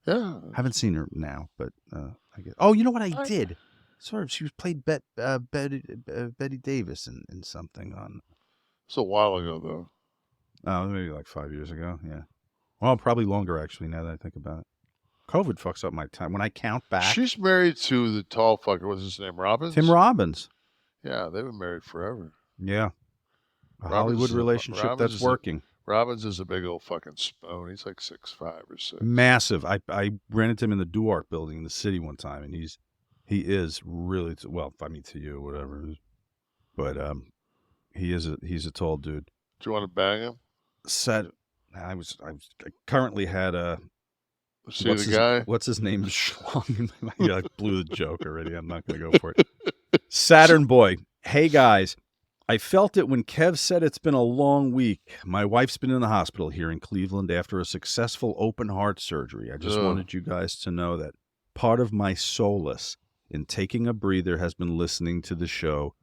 Yeah. Haven't seen her now, but I guess. Oh, you know what I did? Sort of. She was played Betty Davis in something on. It's a while ago, though. Oh, maybe like 5 years ago. Yeah. Well, probably longer actually. Now that I think about it, COVID fucks up my time. When I count back, she's married to the tall fucker. What's his name? Robbins. Tim Robbins. Yeah, they've been married forever. Yeah. A Hollywood relationship that's working. Robbins is a big old fucking spoon. He's like 6'5" or 6. Massive. I ran into him in the Duart building in the city one time, and he is really well. I mean, to you, whatever. But he's a tall dude. Do you want to bang him? I currently had a. See the guy? What's his name? Schlong. I blew the joke already. I'm not going to go for it. Saturn Boy. Hey guys. I felt it when Kev said it's been a long week. My wife's been in the hospital here in Cleveland after a successful open heart surgery. I just wanted you guys to know that part of my solace in taking a breather has been listening to the show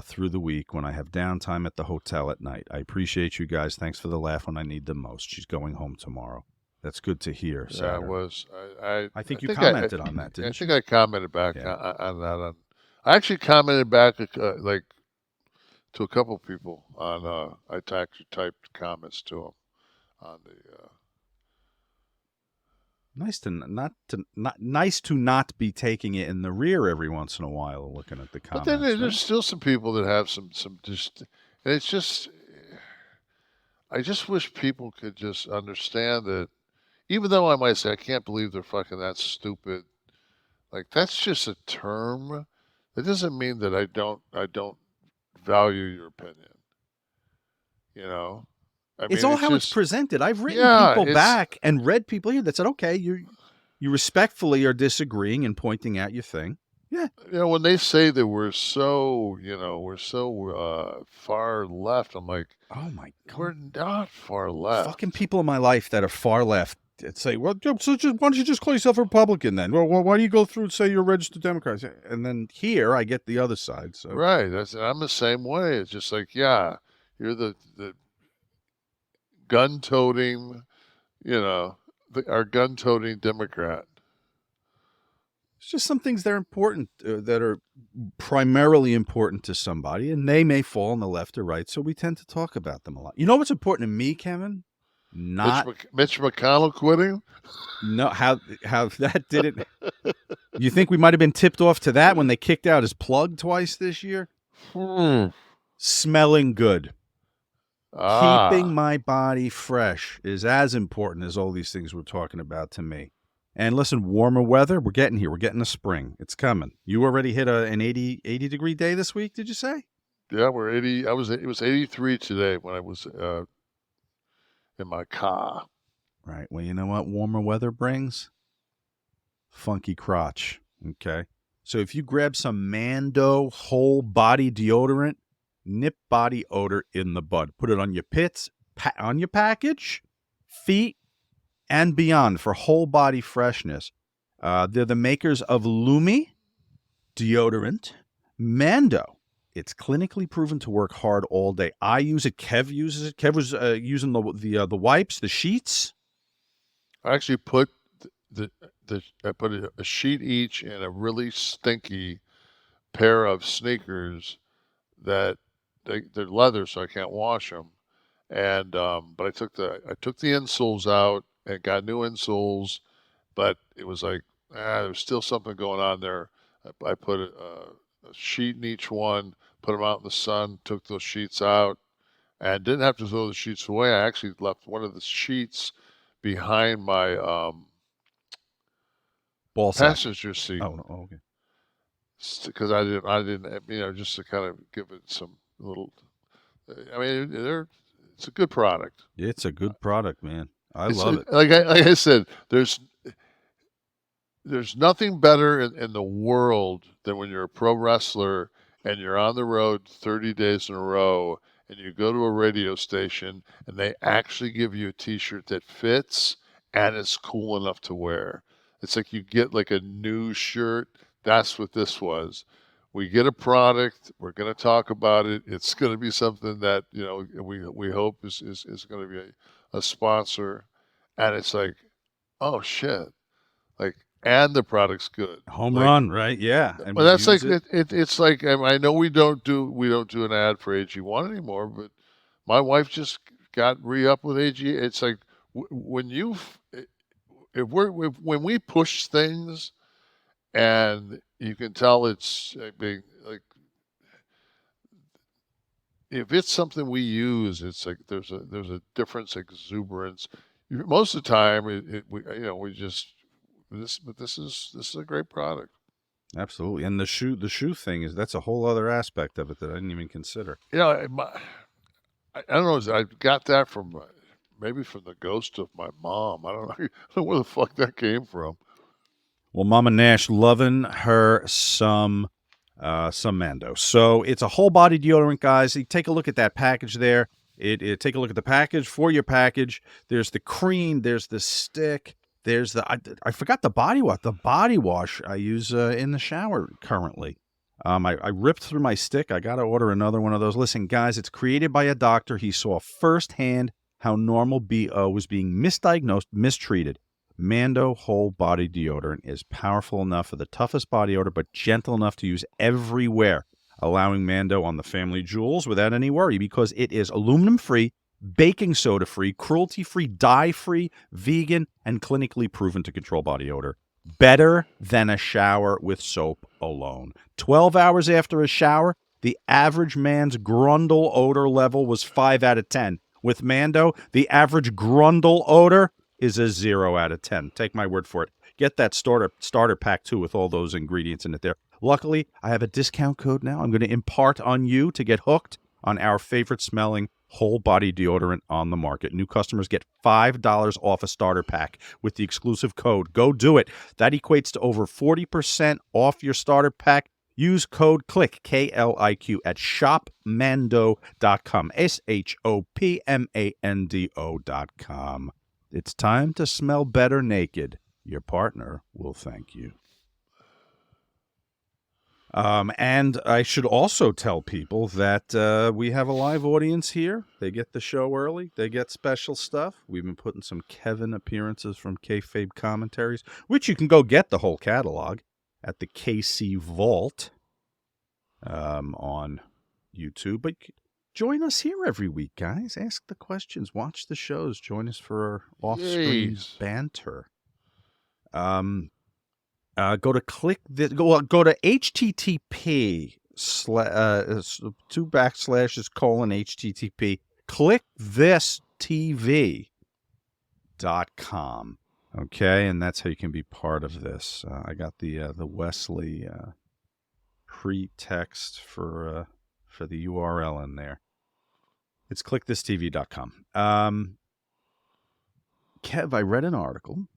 through the week when I have downtime at the hotel at night. I appreciate you guys. Thanks for the laugh when I need them most. She's going home tomorrow. That's good to hear, Saturn. Yeah, it was. I think you commented on that, didn't you? I think I commented back on that. I actually commented back like to a couple people on. I actually typed comments to them on the. Nice to not be taking it in the rear every once in a while, looking at the comments. But then there's still some people that have some just. And it's just. I just wish people could just understand that. Even though I might say, I can't believe they're fucking that stupid. Like, that's just a term. It doesn't mean that I don't value your opinion. You know? I mean, it's all how it's presented. I've written people back and read people here that said, okay, you respectfully are disagreeing and pointing out your thing. Yeah. You know, when they say that we're so far left, I'm like, oh my God. We're not far left. Fucking people in my life that are far left say, well, so why don't you just call yourself a Republican then? Well, why do you go through and say you're a registered Democrat? And then here I get the other side. So right. I'm the same way. It's just like, yeah, you're the gun-toting, our gun-toting Democrat. It's just some things that are important, that are primarily important to somebody, and they may fall on the left or right, so we tend to talk about them a lot. You know what's important to me, Kevin? Mitch McConnell quitting? No, how that didn't. You think we might have been tipped off to that when they kicked out his plug twice this year? Smelling good. Keeping my body fresh is as important as all these things we're talking about to me. And listen, warmer weather, we're getting here. We're getting a spring. It's coming. You already hit an 80 degree day this week, did you say? Yeah, we're 80. It was 83 today when I was in my car. Right. Well, you know what warmer weather brings? Funky crotch. Okay. So if you grab some Mando whole body deodorant, nip body odor in the bud. Put it on your pits, on your package, feet, and beyond for whole body freshness. They're the makers of Lumi deodorant, Mando. It's clinically proven to work hard all day. I use it. Kev uses it. Kev was using the wipes, the sheets. I actually put I put a sheet each in a really stinky pair of sneakers that they're leather, so I can't wash them. And but I took the insoles out and got new insoles, but it was like there was still something going on there. I put a sheet in each one, put them out in the sun, took those sheets out, and didn't have to throw the sheets away. I actually left one of the sheets behind my Ball sack. passenger seat. Oh, no, okay. Because I didn't, just to kind of give it some little. I mean, it's a good product. It's a good product, man. I love it. Like I said, there's nothing better in the world than when you're a pro wrestler and you're on the road 30 days in a row and you go to a radio station and they actually give you a T-shirt that fits and is cool enough to wear. It's like you get like a new shirt. That's what this was. We get a product. We're going to talk about it. It's going to be something that, we hope is going to be a sponsor. And it's like, oh shit. Like, and the product's good. Home run, right? Yeah. And Well, that's like it. it's like, I know we don't do an ad for AG1 anymore, but my wife just got re-up with AG. It's like when we push things, and you can tell it's being like, if it's something we use, it's like there's a difference, exuberance. Most of the time, we just. But this is a great product. Absolutely. And the shoe thing that's a whole other aspect of it that I didn't even consider. I don't know. I got that maybe from the ghost of my mom. I don't know where the fuck that came from. Well, Mama Nash loving her some Mando. So it's a whole body deodorant, guys. You take a look at that package there. Take a look at the package for your package. There's the cream. There's the stick. There's I forgot the body wash. The body wash I use in the shower currently. I ripped through my stick. I got to order another one of those. Listen, guys, it's created by a doctor. He saw firsthand how normal BO was being misdiagnosed, mistreated. Mando whole body deodorant is powerful enough for the toughest body odor, but gentle enough to use everywhere, allowing Mando on the family jewels without any worry because it is aluminum-free, baking soda-free, cruelty-free, dye-free, vegan, and clinically proven to control body odor. Better than a shower with soap alone. 12 hours after a shower, the average man's grundle odor level was 5 out of 10. With Mando, the average grundle odor is a 0 out of 10. Take my word for it. Get that starter pack, too, with all those ingredients in it there. Luckily, I have a discount code now. I'm going to impart on you to get hooked on our favorite smelling whole body deodorant on the market. New customers get $5 off a starter pack with the exclusive code. Go do it. That equates to over 40% off your starter pack. Use code KLIQ, K-L-I-Q, at shopmando.com, shopmando.com. It's time to smell better naked. Your partner will thank you. And I should also tell people that we have a live audience here. They get the show early. They get special stuff. We've been putting some Kevin appearances from Kayfabe Commentaries, which you can go get the whole catalog at the KC Vault on YouTube. But join us here every week, guys. Ask the questions. Watch the shows. Join us for our off-screen banter. Go to Kliq This. Go to http //http kliqthistv.com. Okay, and that's how you can be part of this. I got the Wesley pretext for the URL in there. It's kliqthistv.com. Kev, I read an article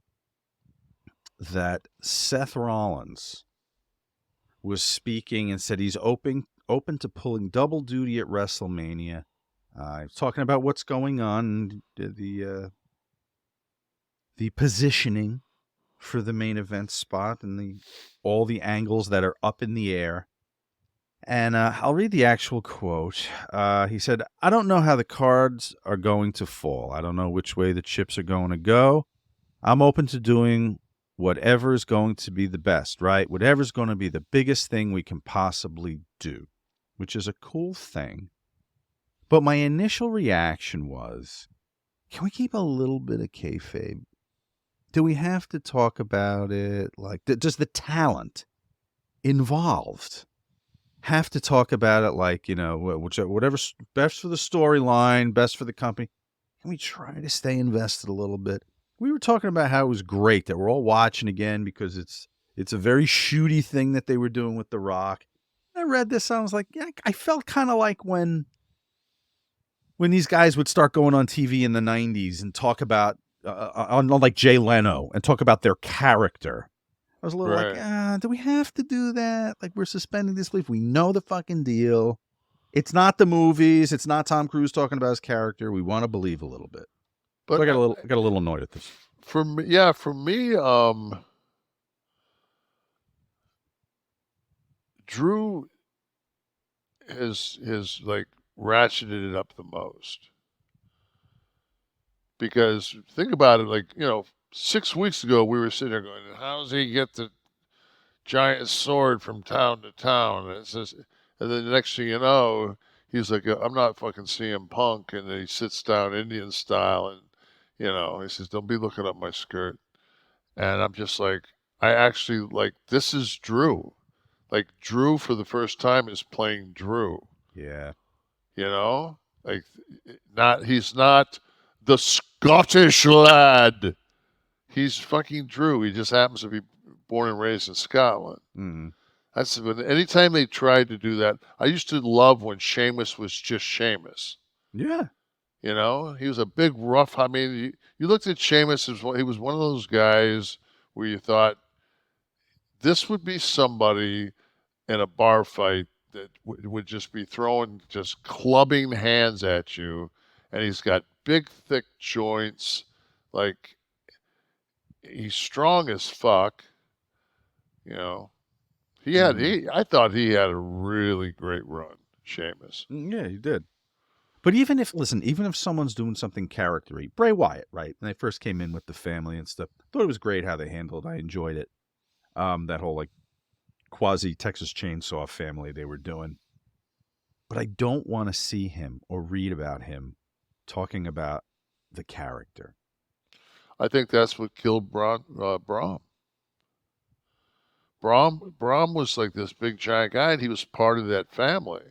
that Seth Rollins was speaking and said he's open to pulling double duty at WrestleMania. Talking about what's going on, the positioning for the main event spot and all the angles that are up in the air. And I'll read the actual quote. He said, "I don't know how the cards are going to fall. I don't know which way the chips are going to go. I'm open to doing whatever is going to be the best, right? Whatever's going to be the biggest thing we can possibly do," which is a cool thing. But my initial reaction was, can we keep a little bit of kayfabe? Do we have to talk about it? Like, does the talent involved have to talk about it like, whatever's best for the storyline, best for the company. Can we try to stay invested a little bit? We were talking about how it was great that we're all watching again because it's a very shooty thing that they were doing with The Rock. I read this and I was like, yeah, I felt kind of like when these guys would start going on TV in the 90s and talk about, on like Jay Leno, and talk about their character. I was a little like, do we have to do that? Like, we're suspending disbelief. We know the fucking deal. It's not the movies. It's not Tom Cruise talking about his character. We want to believe a little bit. But So I got a little annoyed at this. For me, Drew has like ratcheted it up the most. Because think about it, like, 6 weeks ago we were sitting there going, how does he get the giant sword from town to town? And then the next thing you know, he's like, I'm not fucking CM Punk, and then he sits down Indian style, and he says, don't be looking up my skirt. And I'm just like, I actually like, this is Drew. Like, Drew for the first time is playing Drew. Yeah. Like, he's not the Scottish lad. He's fucking Drew. He just happens to be born and raised in Scotland. Mm-hmm. That's anytime they tried to do that. I used to love when Sheamus was just Sheamus. Yeah. He was a big rough. I mean, you looked at Sheamus, he was one of those guys where you thought this would be somebody in a bar fight that would just be just clubbing hands at you. And he's got big, thick joints. Like, he's strong as fuck. I thought he had a really great run, Sheamus. Yeah, he did. But even if someone's doing something charactery, Bray Wyatt, right? When they first came in with the family and stuff, thought it was great how they handled it. I enjoyed it. That whole like quasi Texas Chainsaw family they were doing. But I don't want to see him or read about him talking about the character. I think that's what killed Braun. Braun was like this big giant guy, and he was part of that family.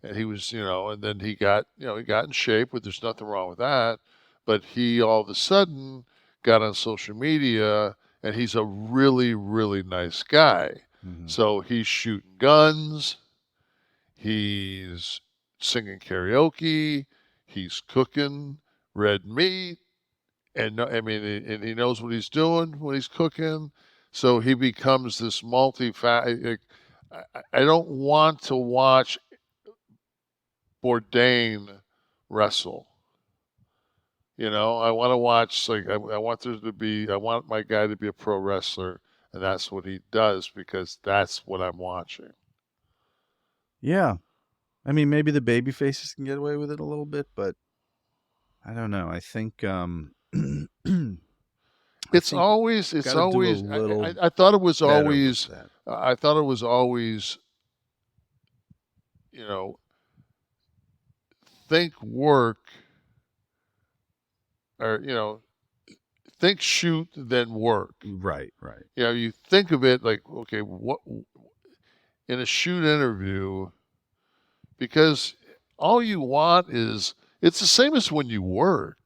And he was, and then he got in shape, but there's nothing wrong with that. But he all of a sudden got on social media, and he's a really, really nice guy. Mm-hmm. So he's shooting guns, he's singing karaoke, he's cooking red meat, and he knows what he's doing when he's cooking. So he becomes this I don't want to watch Bourdain wrestle. I want to watch, I want my guy to be a pro wrestler, and that's what he does because that's what I'm watching. Yeah. I mean, maybe the baby faces can get away with it a little bit, but I don't know. I think it's always I thought it was always think work, or think shoot then work. Right. You think of it like, okay, what in a shoot interview, because all you want is, it's the same as when you work.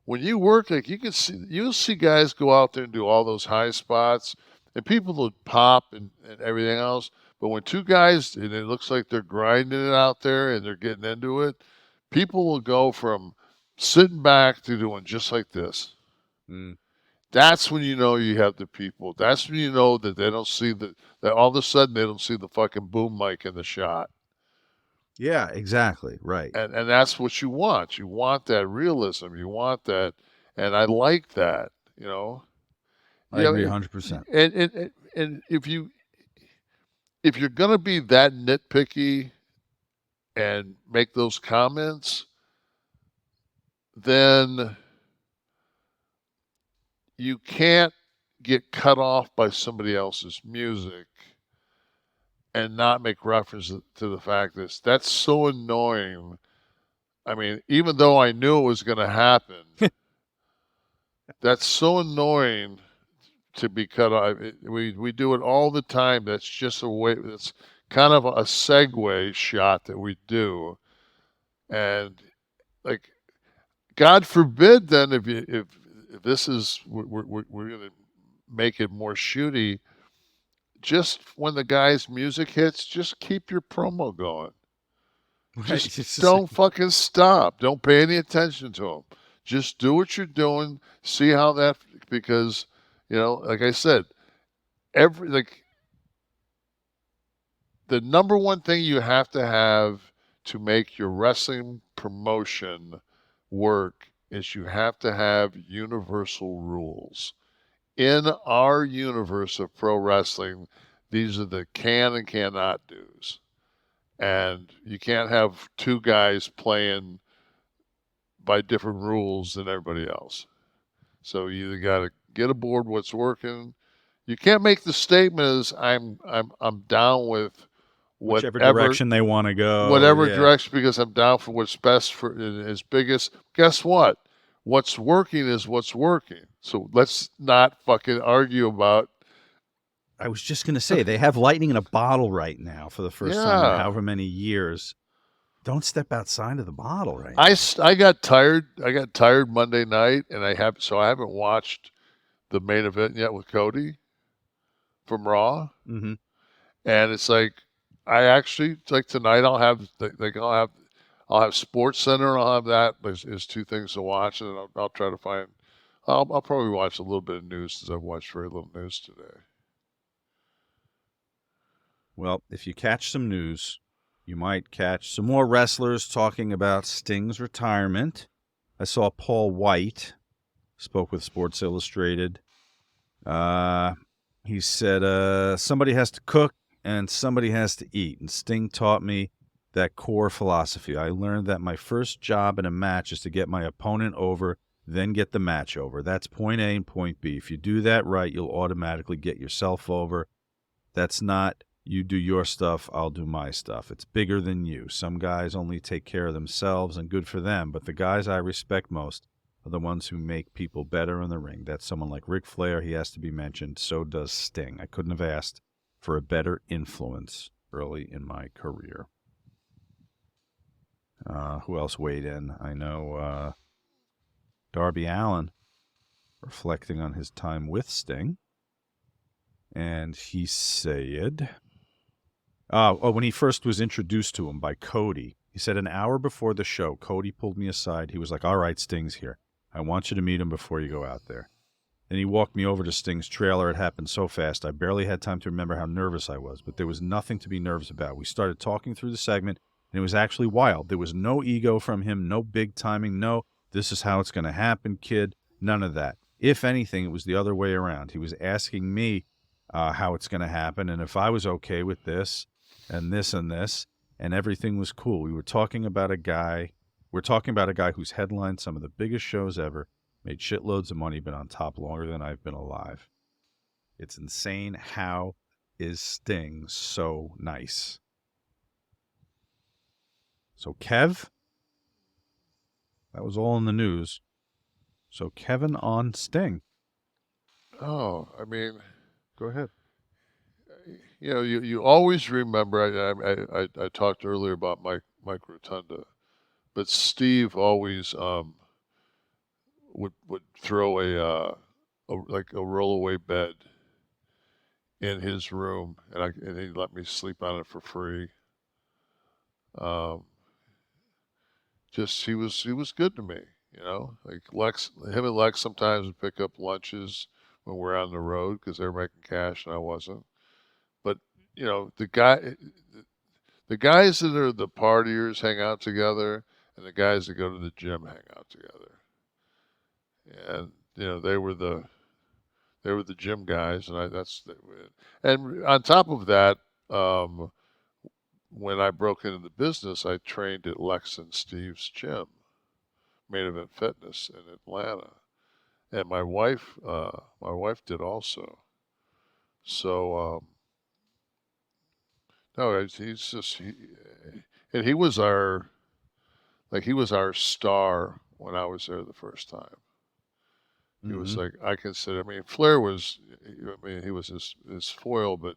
When you work, like, you'll see guys go out there and do all those high spots, and people will pop and everything else. But when two guys, and it looks like they're grinding it out there and they're getting into it, people will go from sitting back to doing just like this. Mm. That's when you know you have the people. That's when you know that they don't see that all of a sudden they don't see the fucking boom mic in the shot. Yeah, exactly. Right. And that's what you want. You want that realism. You want that. And I like that, I agree 100%. And if you're going to be that nitpicky and make those comments, then you can't get cut off by somebody else's music and not make reference to the fact that that's so annoying. I mean, even though I knew it was going to happen, that's so annoying to be cut off. We do it all the time. That's just a way. That's kind of a segue shot that we do, and like, God forbid, then if this is we're gonna make it more shooty. Just when the guy's music hits, just keep your promo going. Right. It's Just just don't fucking stop. Don't pay any attention to him. Just do what you're doing. See how that, because, like I said, the number one thing you have to make your wrestling promotion work is you have to have universal rules. In our universe of pro wrestling, these are the can and cannot do's. And you can't have two guys playing by different rules than everybody else. So you either got to get aboard what's working. You can't make the statement as I'm down with whichever whatever direction they want to go. whatever Yeah. direction, because I'm down for what's best for is biggest. Guess what? What's working is what's working. So let's not fucking argue about. I was just going to say, they have lightning in a bottle right now for the first time in however many years. Don't step outside of the bottle right now. I got tired. I got tired Monday night, and I haven't watched the main event yet with Cody from Raw. Mm-hmm. And it's like, I actually, like, tonight I'll have Sports Center, and I'll have that as two things to watch, and I'll try to find. I'll probably watch a little bit of news, since I've watched very little news today. Well, if you catch some news, you might catch some more wrestlers talking about Sting's retirement. I saw Paul White spoke with Sports Illustrated. He said, somebody has to cook and somebody has to eat. And Sting taught me that core philosophy. I learned that my first job in a match is to get my opponent over, then get the match over. That's point A and point B. If you do that right, you'll automatically get yourself over. That's not you do your stuff, I'll do my stuff. It's bigger than you. Some guys only take care of themselves, and good for them. But the guys I respect most are the ones who make people better in the ring. That's someone like Ric Flair. He has to be mentioned. So does Sting. I couldn't have asked for a better influence early in my career. Who else weighed in? I know Darby Allin reflecting on his time with Sting. And he said, when he first was introduced to him by Cody, he said, an hour before the show, Cody pulled me aside. He was like, all right, Sting's here. I want you to meet him before you go out there. Then he walked me over to Sting's trailer. It happened so fast, I barely had time to remember how nervous I was, but there was nothing to be nervous about. We started talking through the segment, and it was actually wild. There was no ego from him, no big timing, no, this is how it's going to happen, kid, none of that. If anything, it was the other way around. He was asking me how it's going to happen, and if I was okay with this, and this, and everything was cool. We're talking about a guy who's headlined some of the biggest shows ever, made shitloads of money, been on top longer than I've been alive. It's insane. How is Sting so nice? So Kev, that was all in the news. So Kevin on Sting. Oh, I mean, go ahead. You always remember. I talked earlier about Mike Rotunda, but Steve always would throw a rollaway bed in his room, and he'd let me sleep on it for free. He was good to me, Like him and Lex sometimes would pick up lunches when we're on the road because they were making cash and I wasn't. But the guys that are the partiers hang out together, and the guys that go to the gym hang out together. And they were the gym guys, and and on top of that, when I broke into the business, I trained at Lex and Steve's gym, Main Event Fitness in Atlanta, and my wife did also. So no, he was our star when I was there the first time. He was like, I consider. I mean, Flair was. I mean, he was his foil, but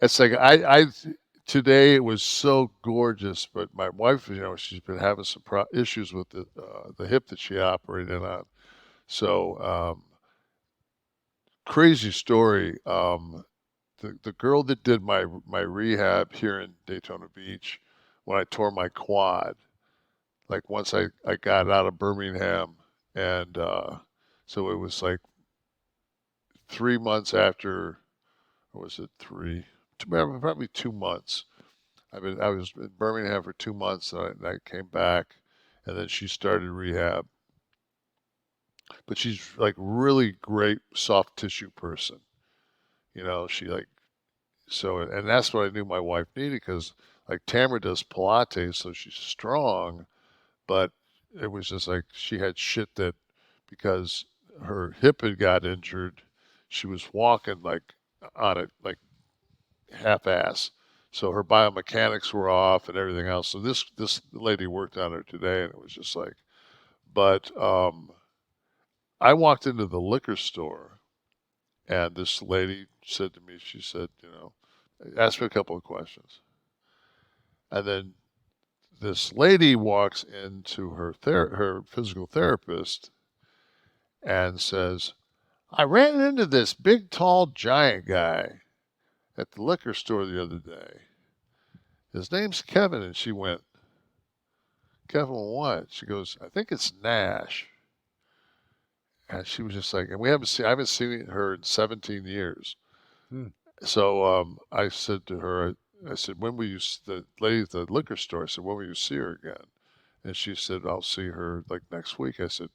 It's like I today it was so gorgeous, but my wife, she's been having some issues with the hip that she operated on. So crazy story. The girl that did my rehab here in Daytona Beach when I tore my quad, like once I got out of Birmingham, and so it was like 3 months after, or was it three? Probably 2 months. I was in Birmingham for 2 months, and I came back, and then she started rehab. But she's like really great soft tissue person. She like so, and that's what I knew my wife needed because like Tamara does Pilates, so she's strong, but it was just like she had shit that because her hip had got injured, she was walking like on it like half ass. So her biomechanics were off and everything else. So this lady worked on her today, and it was just like, but I walked into the liquor store, and this lady said to me, she said, asked me a couple of questions, and then this lady walks into her physical therapist and says, "I ran into this big, tall, giant guy at the liquor store the other day. His name's Kevin." And she went, "Kevin what?" She goes, "I think it's Nash." And she was just like, and I haven't seen her in 17 years. Hmm. So I said to her, I said, "When will you?" The lady at the liquor store, I said, "When will you see her again?" And she said, "I'll see her like next week." I said,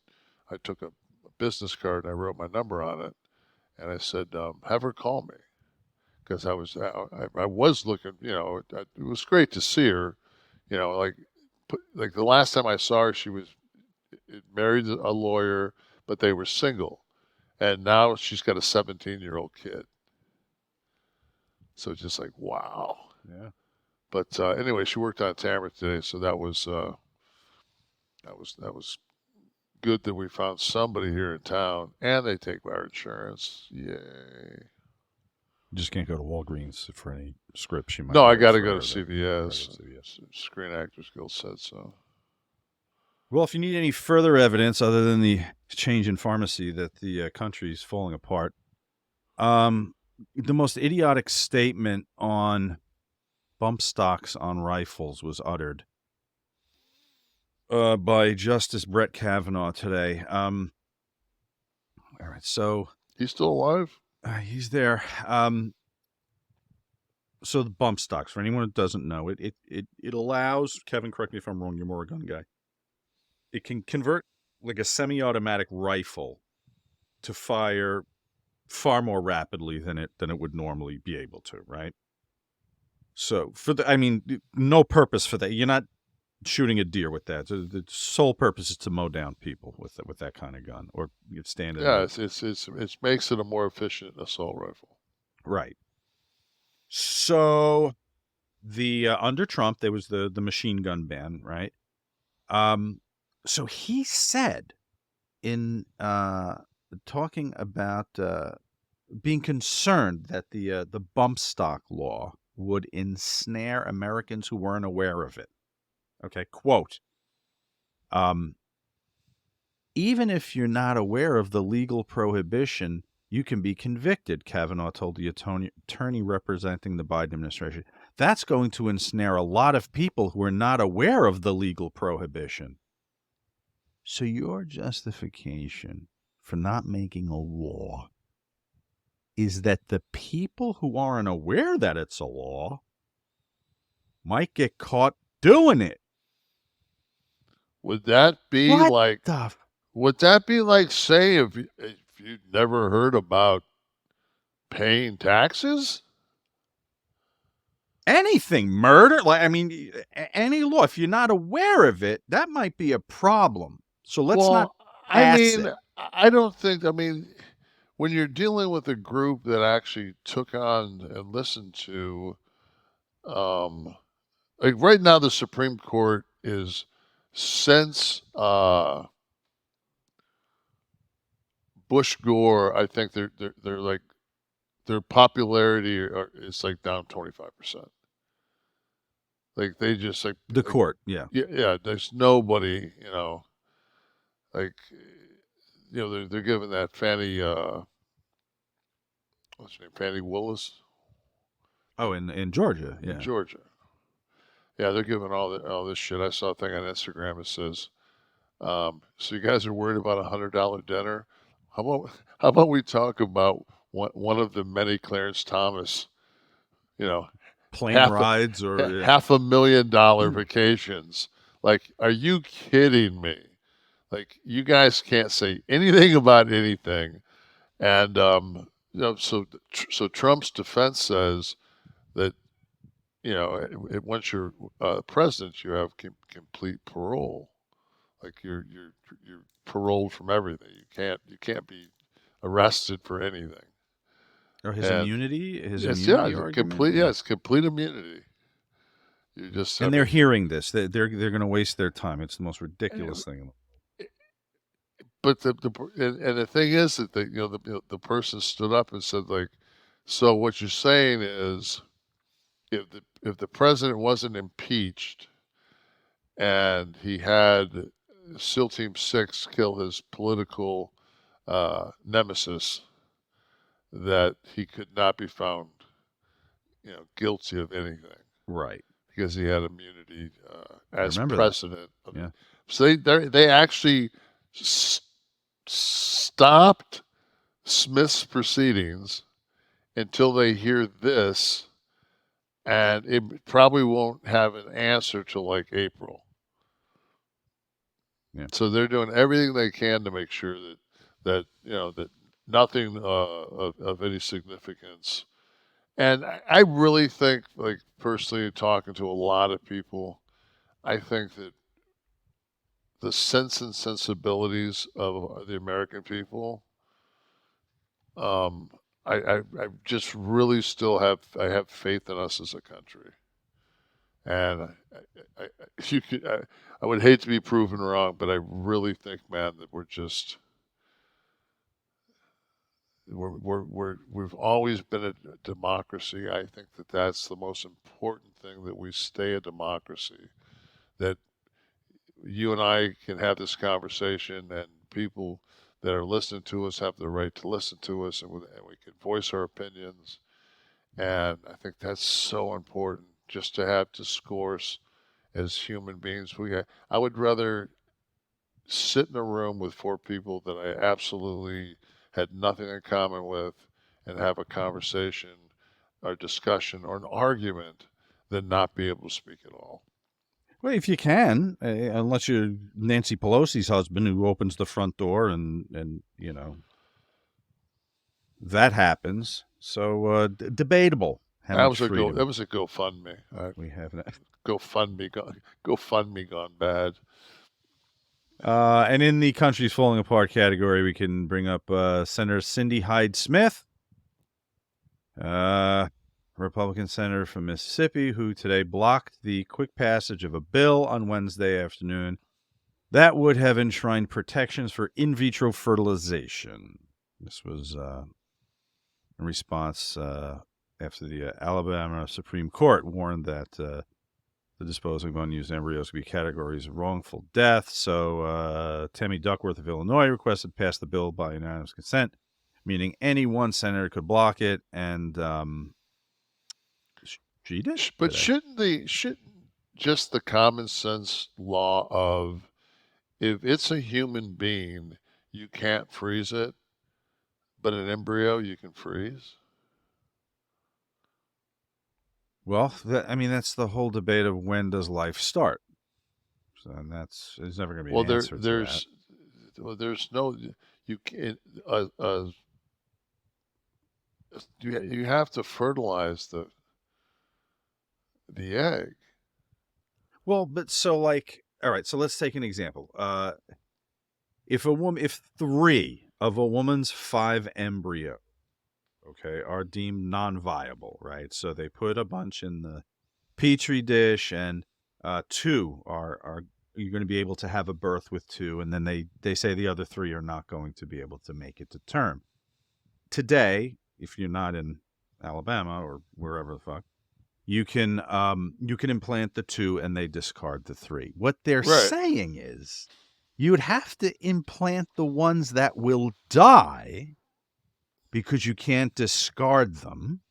I took a business card and I wrote my number on it, and I said, "Have her call me," because I was looking. It was great to see her. Like the last time I saw her, she was married a lawyer, but they were single, and now she's got a 17-year-old kid. So it's just like, wow. Yeah. But anyway, she worked on Tamara today, so that was good that we found somebody here in town, and they take our insurance. Yay! You just can't go to Walgreens for any scripts you might. No, I write got to for go her, to though. CVS. Gotta go to CVS. Screen Actors Guild said so. Well, if you need any further evidence other than the change in pharmacy that the country's falling apart, the most idiotic statement on bump stocks on rifles was uttered by Justice Brett Kavanaugh today. All right, so He's still alive? he's there. So the bump stocks, for anyone who doesn't know, it allows, Kevin, correct me if I'm wrong, you're more a gun guy. It can convert like a semi-automatic rifle to fire far more rapidly than it would normally be able to, right? So no purpose for that. You're not shooting a deer with that. So the sole purpose is to mow down people with that kind of gun, or you stand in. Yeah, it makes it a more efficient assault rifle. Right. So the under Trump there was the machine gun ban, right? So he said in talking about being concerned that the bump stock law would ensnare Americans who weren't aware of it. Okay, quote, even if you're not aware of the legal prohibition, you can be convicted, Kavanaugh told the attorney representing the Biden administration. That's going to ensnare a lot of people who are not aware of the legal prohibition. So your justification for not making a law is that the people who aren't aware that it's a law might get caught doing it. Would that be What like? the? Would that be like, say, if you'd never heard about paying taxes? Anything, murder, any law. If you're not aware of it, that might be a problem. So let's not pass it. I don't think. When you're dealing with a group that actually took on and listened to, like right now, the Supreme Court is since Bush Gore. I think they're their popularity is like down 25%. Like they just like The court, yeah. yeah. There's nobody, like they're giving that Fannie what's her name, Fannie Willis Oh, in Georgia, yeah. in Georgia. Yeah, they're giving all this shit. I saw a thing on Instagram that says, so you guys are worried about $100 dinner? How about we talk about one of the many Clarence Thomas, Plane rides or $500,000 vacations. Like, are you kidding me? Like, you guys can't say anything about anything. And, so Trump's defense says that, once you're president, you have complete parole. Like you're paroled from everything. You can't be arrested for anything. or his immunity. His Yes, immunity yeah, argument. complete. Yes, complete immunity. You just And they're hearing this. They're going to waste their time. It's the most ridiculous thing. But the thing is that the person stood up and said, like, so what you're saying is, if the president wasn't impeached and he had SEAL Team 6 kill his political nemesis, that he could not be found, guilty of anything. Right. Because he had immunity as president. Yeah. So they actually stopped Smith's proceedings until they hear this, and it probably won't have an answer till like April. Yeah. So they're doing everything they can to make sure that nothing of any significance. And I really think, like, personally, talking to a lot of people, I think that the sense and sensibilities of the American people, I just really still have faith in us as a country. And I would hate to be proven wrong, but I really think, man, that we've always been a democracy. I think that that's the most important thing, that we stay a democracy, that you and I can have this conversation, and people that are listening to us have the right to listen to us, and we can voice our opinions. And I think that's so important, just to have discourse as human beings. I would rather sit in a room with 4 people that I absolutely had nothing in common with and have a conversation or discussion or an argument than not be able to speak at all. Well, if you can, unless you're Nancy Pelosi's husband who opens the front door and that happens. So debatable. That was a GoFundMe. We have that. GoFundMe gone bad. And in the country's falling apart category, we can bring up Senator Cindy Hyde-Smith, Republican senator from Mississippi, who today blocked the quick passage of a bill on Wednesday afternoon that would have enshrined protections for in vitro fertilization. This was in response after the Alabama Supreme Court warned that the disposal of unused embryos could be categories of wrongful death. So Tammy Duckworth of Illinois requested pass the bill by unanimous consent, meaning any one senator could block it, and she did. But shouldn't just the common sense law of, if it's a human being, you can't freeze it, but an embryo you can freeze? Well, that's the whole debate of when does life start. So, and there's never going to be an answer to that. There's no, you can't, you have to fertilize the egg. Well, but so all right, so let's take an example. If 3 of a woman's 5 embryo, okay, are deemed non-viable, right? So they put a bunch in the petri dish, and 2 are you're going to be able to have a birth with 2, and then they say the other 3 are not going to be able to make it to term. Today, if you're not in Alabama or wherever the fuck, you can implant the 2 and they discard the 3. What they're Right. saying is you would have to implant the ones that will die because you can't discard them.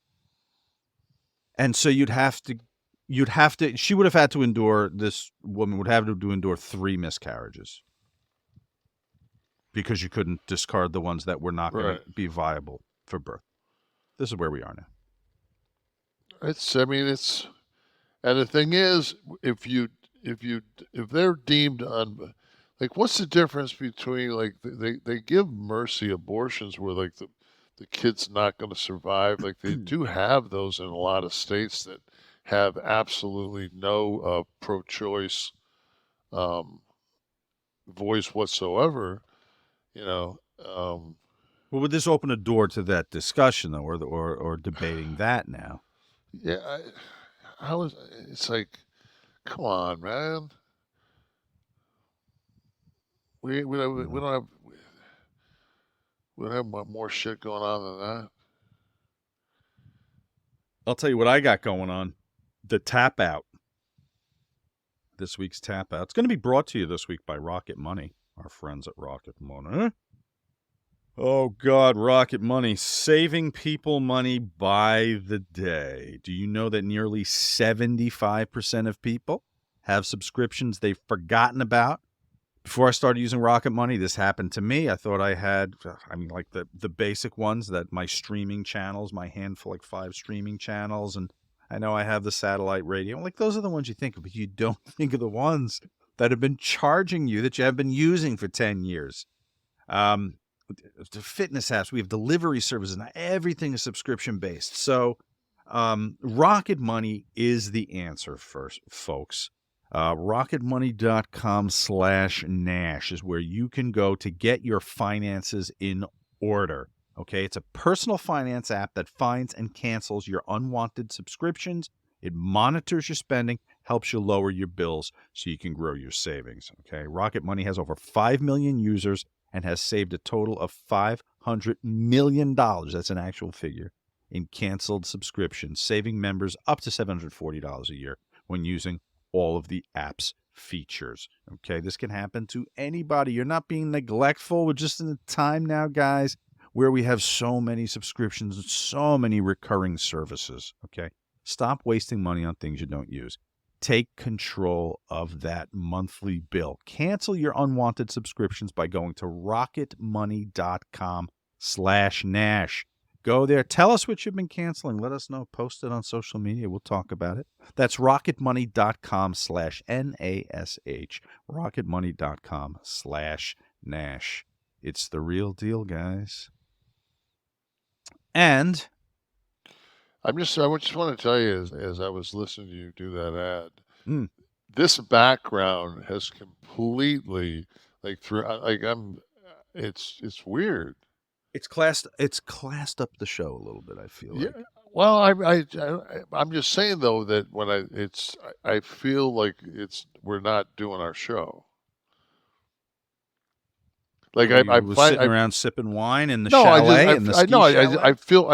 And so she would have had to endure, this woman would have to endure 3 miscarriages because you couldn't discard the ones that were not going to be viable for birth. This is where we are now. And the thing is, if they're deemed like, what's the difference between, like, they give mercy abortions where, like, the kid's not going to survive. Like, they do have those in a lot of states that have absolutely no pro-choice voice whatsoever. Well, would this open a door to that discussion, though, or debating that now? Yeah, it's like, come on, man. We don't have more shit going on than that. I'll tell you what I got going on. The Tap Out. This week's Tap Out. It's going to be brought to you this week by Rocket Money, our friends at Rocket Money. Oh, God, Rocket Money. Saving people money by the day. Do you know that nearly 75% of people have subscriptions they've forgotten about? Before I started using Rocket Money, this happened to me. I thought I had, like the basic ones, that my streaming channels, my handful, like 5 streaming channels, and I know I have the satellite radio. Like, those are the ones you think of, but you don't think of the ones that have been charging you, that you have been using for 10 years. The fitness apps, we have delivery services, and everything is subscription-based. So Rocket Money is the answer, folks. Rocketmoney.com/Nash is where you can go to get your finances in order. Okay, it's a personal finance app that finds and cancels your unwanted subscriptions. It monitors your spending, helps you lower your bills so you can grow your savings. Okay, Rocket Money has over 5 million users and has saved a total of $500 million. That's an actual figure in canceled subscriptions, saving members up to $740 a year when using all of the app's features. Okay, this can happen to anybody. You're not being neglectful. We're just in a time now, guys, where we have so many subscriptions and so many recurring services. Okay, stop wasting money on things you don't use. Take control of that monthly bill. Cancel your unwanted subscriptions by going to rocketmoney.com/Nash. Go there. Tell us what you've been canceling. Let us know. Post it on social media. We'll talk about it. That's rocketmoney.com/NASH. rocketmoney.com/Nash. It's the real deal, guys. And I just want to tell you, as I was listening to you do that ad, this background has completely, like, it's weird. It's classed up the show a little bit, I feel like. Yeah. Well, I'm just saying, though, that when I feel like we're not doing our show. Like, I'm sitting around sipping wine in the chalet in the ski chalet. I feel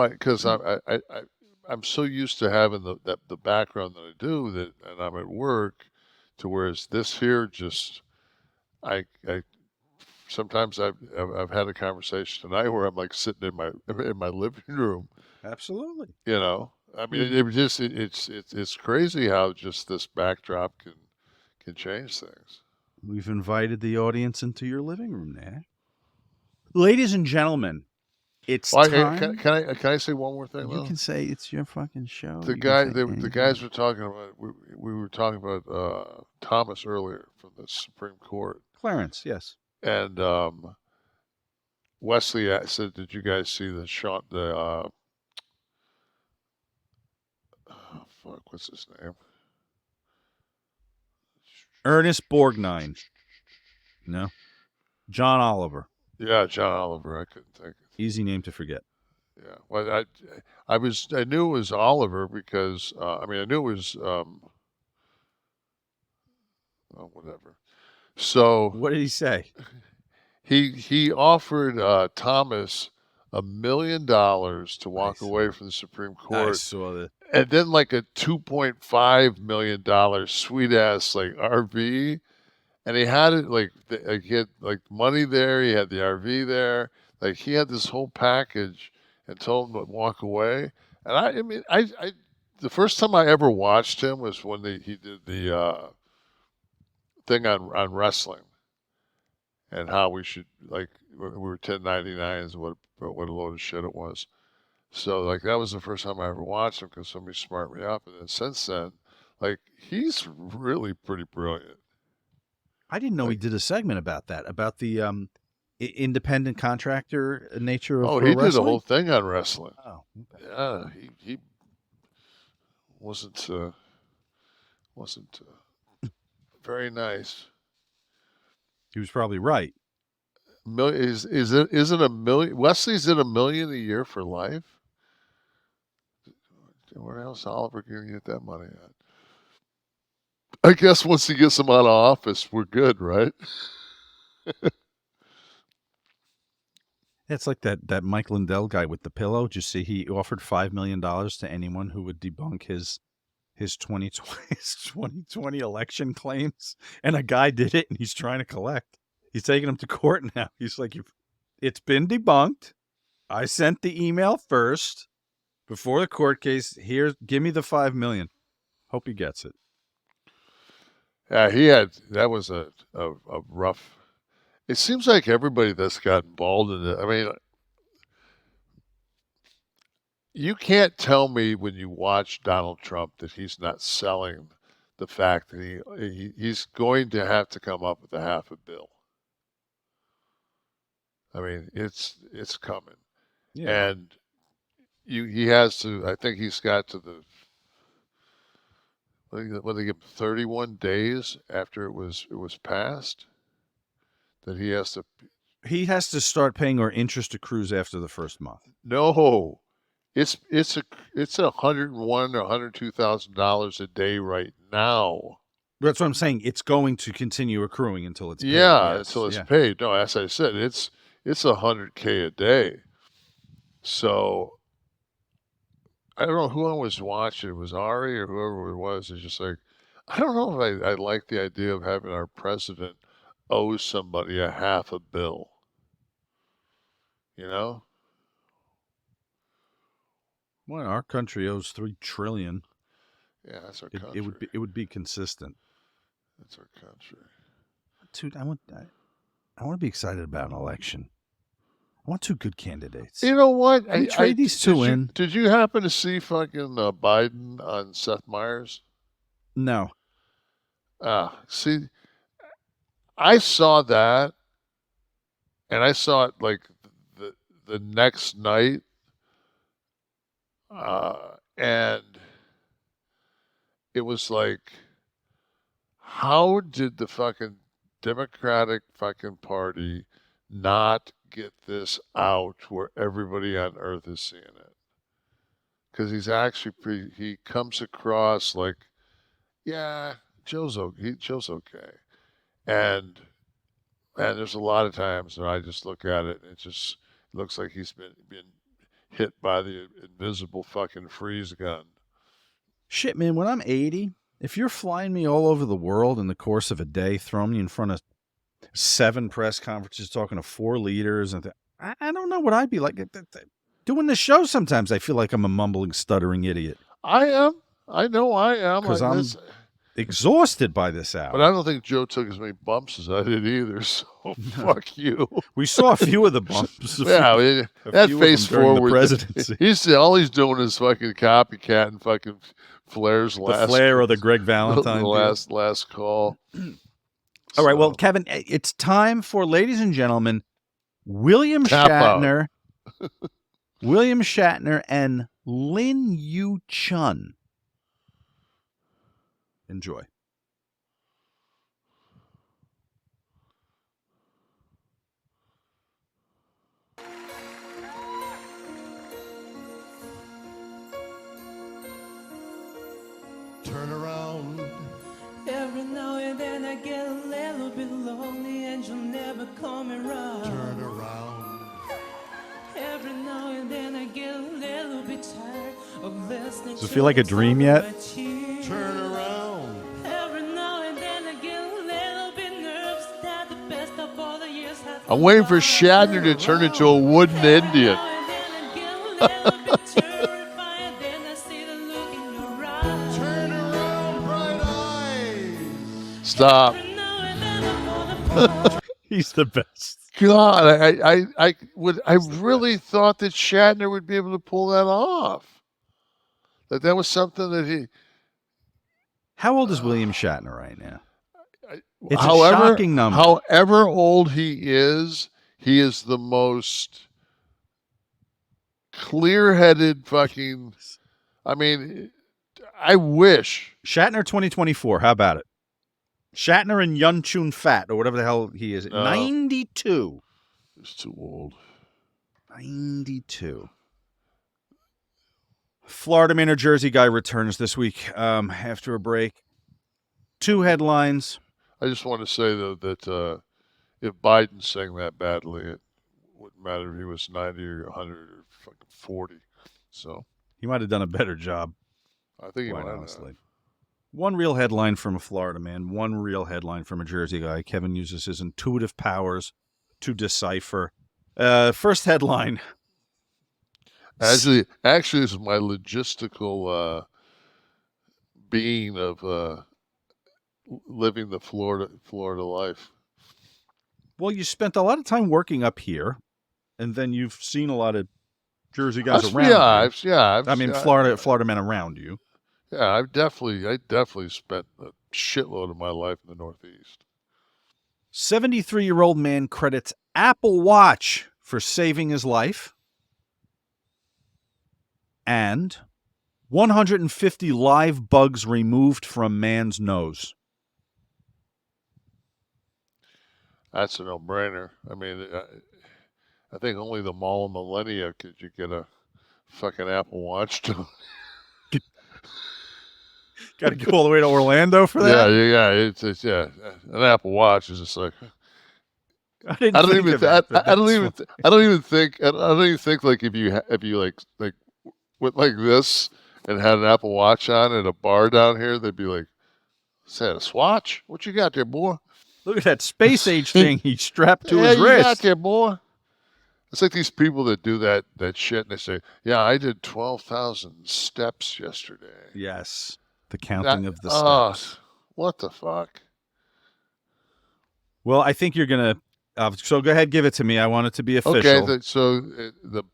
because I'm so used to having the background that I do, and I'm at work, to whereas this here just I sometimes I've had a conversation tonight where I'm like sitting in my living room. Absolutely. I mean, it's crazy how just this backdrop can change things. We've invited the audience into your living room, Nash. Ladies and gentlemen, it's time. Can I say one more thing? You can say it's your fucking show. The guys were talking about. We were talking about Thomas earlier from the Supreme Court. Clarence, yes. And Wesley said, "Did you guys see what's his name? Ernest Borgnine. No. John Oliver. Yeah, John Oliver. I couldn't think. Easy name to forget. Yeah. Well, I knew it was Oliver because I knew it was whatever. So what did he say? He offered Thomas $1 million to walk Nice. away from the Supreme I Court, saw that. and then like a $2.5 million sweet ass like RV, and he had it like he had like money there, he had the RV there, like he had this whole package, and told him to walk away. And I mean, I the first time I ever watched him was when he did the thing on wrestling, and how we should, like, we were 1099s, what a load of shit it was. So like that was the first time I ever watched him, because somebody smarted me up, and then since then, like, he's really pretty brilliant. I didn't know he did a segment about that, about the independent contractor nature of He wrestling. did a whole thing on wrestling. Oh, okay. Yeah, he wasn't very nice. He was probably right. Is it a million? Wesley's at $1 million a year for life. Where else Oliver going to get that money at? I guess once he gets him out of office, we're good, right? It's like that Mike Lindell guy with the pillow. Did you see he offered $5 million to anyone who would debunk his 2020 election claims, and a guy did it, and he's trying to collect. He's taking him to court now. He's like, it's been debunked. I sent the email first before the court case. Here, give me the $5 million. Hope he gets it. Yeah, that was a rough. It seems like everybody that's got involved in it. I mean, you can't tell me when you watch Donald Trump that he's not selling the fact that he's going to have to come up with a $500 million. I mean, it's coming. Yeah. And he has to. I think he's got to the. What they give him 31 days after it was passed, that he has to. He has to start paying our interest accrues after the first month. No, it's $101,000 or $102,000 a day right now. That's what I'm saying. It's going to continue accruing until it's paid. Yeah, Yes. until it's paid. No, as I said, it's $100K a day. So I don't know who I was watching. It was Ari or whoever it was. It's just like, I don't know if I like the idea of having our president owe somebody a $500 million. You know? Well, our country owes $3 trillion. Yeah, that's our country. It would be consistent. That's our country. Dude, I want to be excited about an election. I want two good candidates. You know what? I trade these two in. Did you happen to see fucking Biden on Seth Meyers? No. See, I saw that, and I saw it like the next night, and it was like, how did the fucking Democratic fucking Party not get this out where everybody on earth is seeing it? Because he's actually he comes across like, yeah, Joe's okay, and there's a lot of times that I just look at it and it just looks like he's been hit by the invisible fucking freeze gun. Shit, man, when I'm 80, if you're flying me all over the world in the course of a day, throwing me in front of 7 press conferences, talking to 4 leaders, and I don't know what I'd be like. Doing the show, sometimes I feel like I'm a mumbling, stuttering idiot. I am. I know I am. Because I'm exhausted by this hour. But I don't think Joe took as many bumps as I did either, so fuck you. We saw a few of the bumps. Yeah, that face forward. The presidency. All he's doing is fucking copycat and fucking Flair's last. The Flair or the Greg Valentine. The last call. All right, well, Kevin, it's time for, ladies and gentlemen, William Shatner. William Shatner and Lin Yu Chun. Enjoy. Turn around. Every now and then I get a little bit lonely and you'll never come around. Turn around. Every Every now and then I get a little bit tired of listening. Does it feel like a dream yet? Turn around. Every now and then I get a little bit nervous that the best of all the years have I'm waiting for Shatner to turn into a wooden Indian. Turn around, bright eyes. Stop. He's the best. God, I really thought that Shatner would be able to pull that off. That was something that he. How old is William Shatner right now? It's a however, shocking number. However old he is the most clear-headed fucking. I mean, I wish. Shatner 2024. How about it? Shatner and Chun Fat, or whatever the hell he is. 92. He's too old. 92. Florida man or Jersey guy returns this week after a break. 2 headlines. I just want to say, though, that if Biden sang that badly, it wouldn't matter if he was 90 or 100 or fucking 40. So He might have done a better job, I think he quite might have. honestly. One real headline from a Florida man, one real headline from a Jersey guy. Kevin uses his intuitive powers to decipher. First headline. Actually, this is my logistical being of living the Florida life. Well, you spent a lot of time working up here, and then you've seen a lot of Jersey guys around you. Florida men around you. Yeah, I definitely spent a shitload of my life in the Northeast. 73-year-old man credits Apple Watch for saving his life. And 150 live bugs removed from man's nose. That's a no-brainer. I mean, I think only the mall of millennia could you get a fucking Apple Watch to. Got to go all the way to Orlando for that? Yeah. It's an Apple Watch is just like. I don't even think like if you like went like this and had an Apple Watch on at a bar down here, they'd be like, "Is that a Swatch? What you got there, boy? Look at that space age thing he strapped to his you wrist." got there, boy." It's like these people that do that shit and they say, "Yeah, I did 12,000 steps yesterday." Yes, the counting of the steps. What the fuck? Well, I think you're gonna. So go ahead, give it to me. I want it to be official. Okay, so the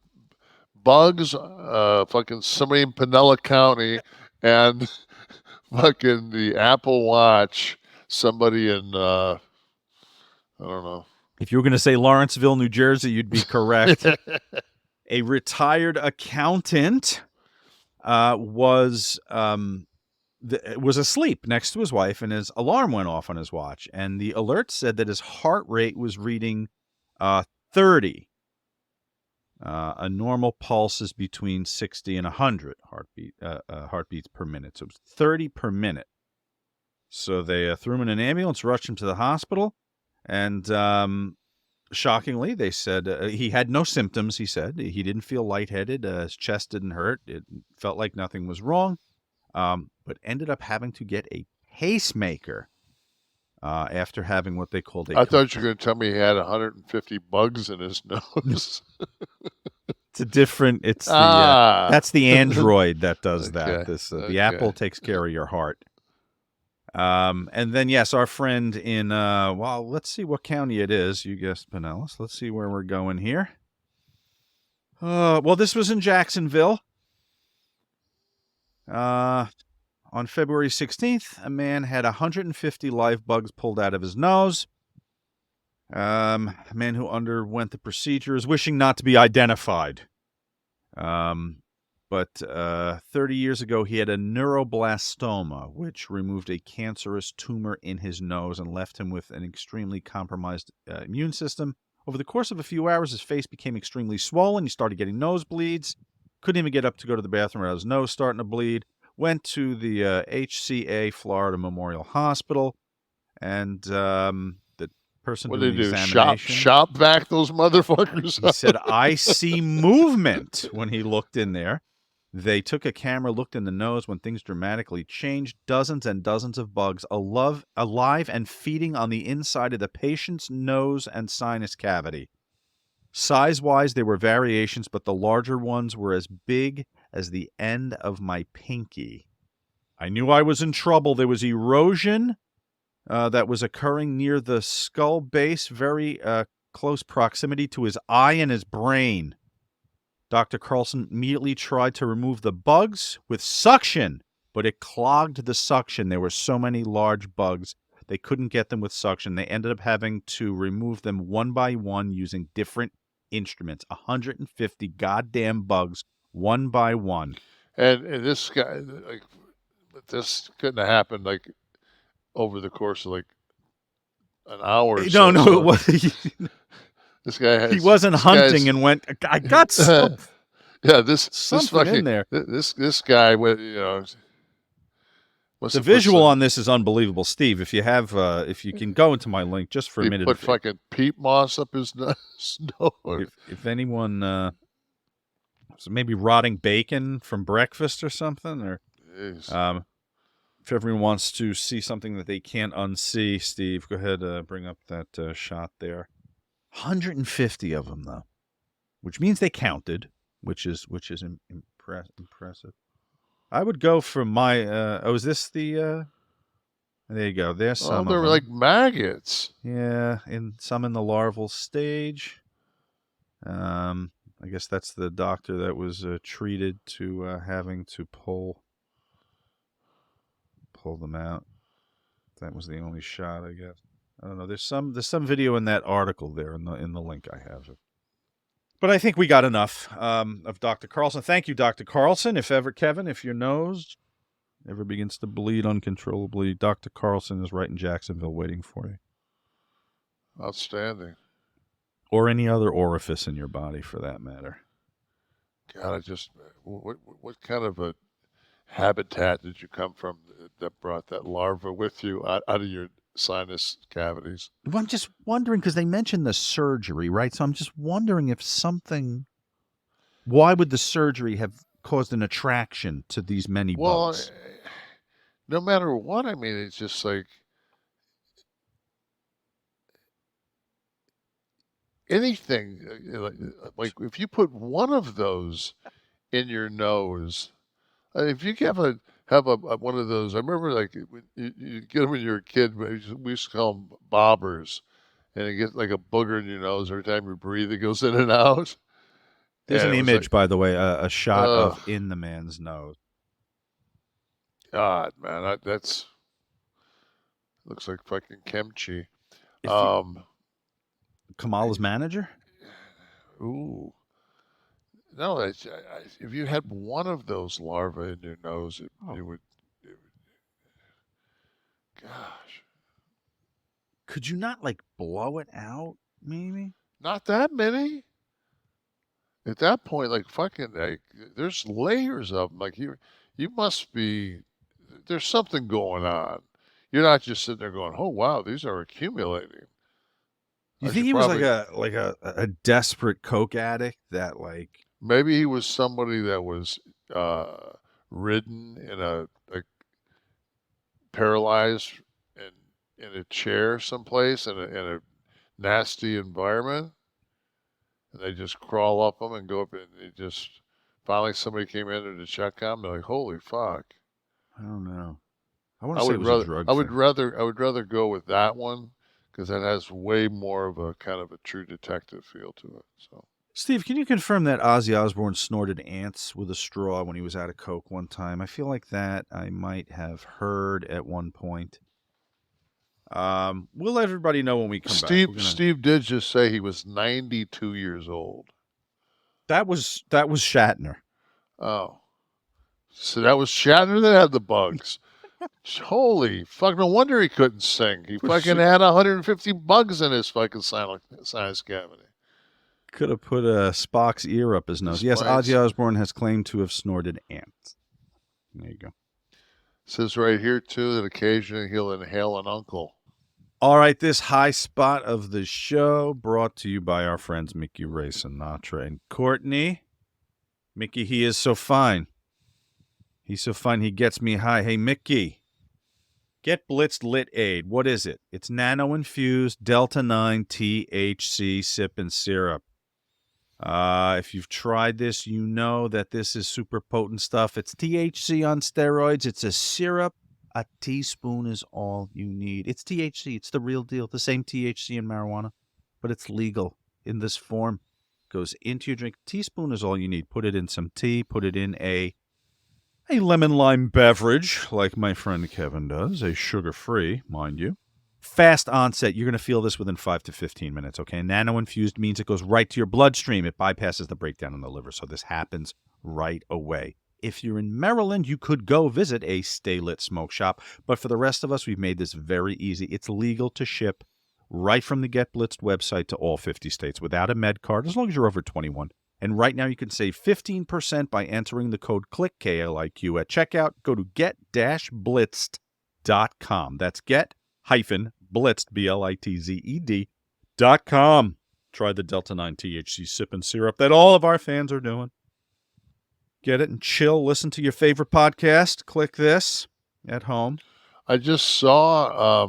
bugs, fucking somebody in Pinella County, and fucking the Apple Watch, somebody in I don't know. If you were going to say Lawrenceville, New Jersey, you'd be correct. A retired accountant was asleep next to his wife, and his alarm went off on his watch. And the alert said that his heart rate was reading 30. A normal pulse is between 60 and 100 heartbeats per minute. So it was 30 per minute. So they threw him in an ambulance, rushed him to the hospital. And shockingly, they said he had no symptoms, he said. He didn't feel lightheaded. His chest didn't hurt. It felt like nothing was wrong. But ended up having to get a pacemaker after having what they called a... I thought you were going to tell me he had 150 bugs in his nose. It's a different... It's that's the Android that does that. The Apple takes care of your heart. And then, yes, our friend in, let's see what county it is. You guessed Pinellas. Let's see where we're going here. This was in Jacksonville. On February 16th, a man had 150 live bugs pulled out of his nose. A man who underwent the procedure is wishing not to be identified. But 30 years ago, he had a neuroblastoma, which removed a cancerous tumor in his nose and left him with an extremely compromised immune system. Over the course of a few hours, his face became extremely swollen. He started getting nosebleeds. Couldn't even get up to go to the bathroom without his nose starting to bleed. Went to the HCA Florida Memorial Hospital, and the person What doing did the they do? examination. Shop back those motherfuckers? He said, I see movement when he looked in there. They took a camera, looked in the nose when things dramatically changed. Dozens and dozens of bugs alive and feeding on the inside of the patient's nose and sinus cavity. Size-wise, there were variations, but the larger ones were as big as the end of my pinky. I knew I was in trouble. There was erosion that was occurring near the skull base, very close proximity to his eye and his brain. Dr. Carlson immediately tried to remove the bugs with suction, but it clogged the suction. There were so many large bugs, they couldn't get them with suction. They ended up having to remove them one by one using different instruments. 150 goddamn bugs, one by one. And this guy, like, this couldn't have happened like over the course of like an hour. Or so. No, it was. This guy He wasn't hunting and went, I got some. Yeah, this Something in there. This guy went, you know. The visual on this is unbelievable, Steve. If you have, if you can go into my link just for a minute. He put fucking peat moss up his nose. If anyone, so maybe rotting bacon from breakfast or something, or if everyone wants to see something that they can't unsee, Steve, go ahead, bring up that shot there. 150 of them, though, which means they counted, which is impressive. I would go for my. Is this the? There you go. There's some. Oh, they're like maggots. Yeah, some in the larval stage. I guess that's the doctor that was treated to having to pull them out. That was the only shot, I guess. I don't know. There's some video in that article there in the link I have. But I think we got enough of Dr. Carlson. Thank you, Dr. Carlson. If ever, Kevin, if your nose ever begins to bleed uncontrollably, Dr. Carlson is right in Jacksonville waiting for you. Outstanding. Or any other orifice in your body, for that matter. God, what kind of a habitat did you come from that brought that larva with you out of your sinus cavities? Well, I'm just wondering, because they mentioned the surgery, right? So I'm just wondering if why would the surgery have caused an attraction to these many bugs? No matter what, I mean, it's just like anything. Like if you put one of those in your nose, if you have one of those, I remember like you get them when you were a kid. We used to call them bobbers, and you get like a booger in your nose every time you breathe. It goes in and out. There's an image, by the way, a shot of in the man's nose. God, man, that's looks like fucking kimchi. Kamala's manager? Ooh. No, if you had one of those larvae in your nose, it would. Gosh. Could you not, like, blow it out, maybe? Not that many. At that point, like, fucking, like, there's layers of them. Like, you must be, there's something going on. You're not just sitting there going, oh, wow, these are accumulating. You think he was like a desperate coke addict that, like... Maybe he was somebody that was ridden in like paralyzed in a chair someplace in a nasty environment, and they just crawl up them and go up, and it just finally somebody came in there to check on them. They're like, "Holy fuck!" I don't know. I would rather go with that one because that has way more of a kind of a true detective feel to it. So. Steve, can you confirm that Ozzy Osbourne snorted ants with a straw when he was out of coke one time? I feel like that I might have heard at one point. We'll let everybody know when we come back. Steve did just say he was 92 years old. That was Shatner. Oh. So that was Shatner that had the bugs. Holy fuck, no wonder he couldn't sing. He fucking had 150 bugs in his fucking sinus cavity. Could have put Spock's ear up his nose. Yes, Ozzy Osbourne has claimed to have snorted ants. There you go. It says right here, too, that occasionally he'll inhale an uncle. All right, this high spot of the show brought to you by our friends Mickey, Ray Sinatra, and Courtney. Mickey, he is so fine. He's so fine, he gets me high. Hey, Mickey, Get Blitzed Lit Aid. What is it? It's nano-infused Delta-9 THC sip and syrup. If you've tried this, you know that this is super potent stuff. It's THC on steroids. It's a syrup. A teaspoon is all you need. It's THC. It's the real deal. The same THC in marijuana, but it's legal in this form. Goes into your drink. Teaspoon is all you need. Put it in some tea. Put it in a lemon lime beverage, like my friend Kevin does. A sugar-free, mind you. Fast onset. You're going to feel this within 5 to 15 minutes, okay? Nano-infused means it goes right to your bloodstream. It bypasses the breakdown in the liver, so this happens right away. If you're in Maryland, you could go visit a Stay Lit smoke shop. But for the rest of us, we've made this very easy. It's legal to ship right from the Get Blitzed website to all 50 states without a med card, as long as you're over 21. And right now you can save 15% by entering the code KLIQ, K-L-I-Q, at checkout. Go to get-blitzed.com. That's get-blitzed, B-L-I-T-Z-E-D.com. Try the Delta-9 THC sip and syrup that all of our fans are doing. Get it and chill. Listen to your favorite podcast. Kliq This at home. I just saw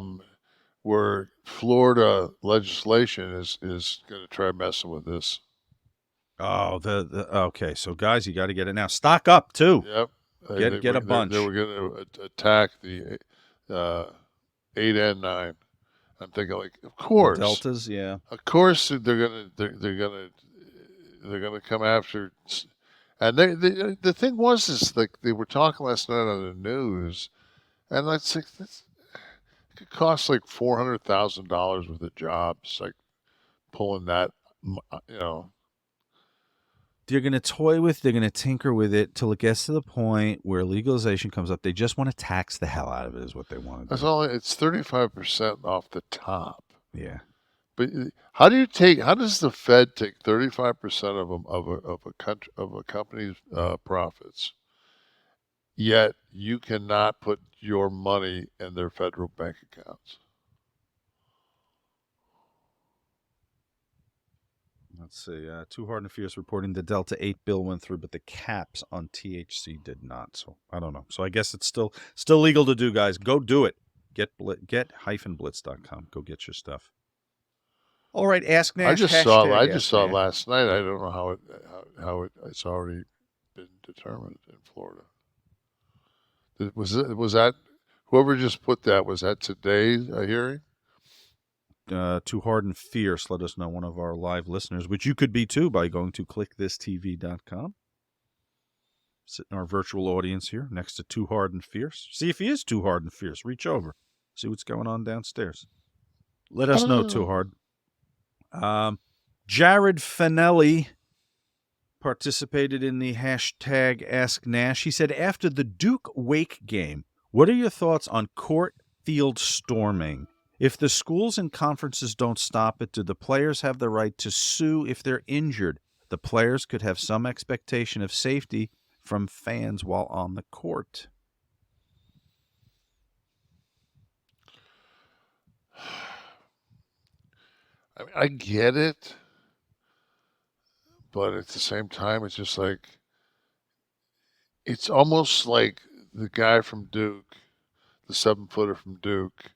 where Florida legislation is going to try messing with this. Oh, okay. So, guys, you got to get it now. Stock up, too. Yep. Get a bunch. They were going to attack the 8 and 9. I'm thinking, like, of course, The Deltas, yeah. Of course, they're gonna come after. And the thing was, is like they were talking last night on the news, and it's like it could cost like $400,000 worth of jobs, like pulling that, They're going to toy with, they're going to tinker with it till it gets to the point where legalization comes up. They just want to tax the hell out of it is what they want to do. That's all. It's 35% off the top. Yeah. But how does the Fed take 35% of a company's profits, yet you cannot put your money in their federal bank accounts? Let's see. Too Hard and Fierce reporting the Delta 8 bill went through, but the caps on THC did not. So I don't know. So I guess it's still legal to do, guys. Go do it. Get-blitz.com. Go get your stuff. All right, Ask Nash. I just saw Nash. last night. I don't know how it's already been determined in Florida. Was that whoever just put that? Was that today's hearing? Too Hard and Fierce. Let us know, one of our live listeners, which you could be too by going to KliqThisTV.com. Sit in our virtual audience here next to Too Hard and Fierce. See if he is Too Hard and Fierce. Reach over. See what's going on downstairs. Let us know, Too Hard. Jared Finelli participated in the hashtag AskNash. He said, after the Duke-Wake game, what are your thoughts on court field storming? If the schools and conferences don't stop it, do the players have the right to sue if they're injured? The players could have some expectation of safety from fans while on the court. I mean, I get it, but at the same time, it's just like, it's almost like the guy from Duke, the 7-footer from Duke,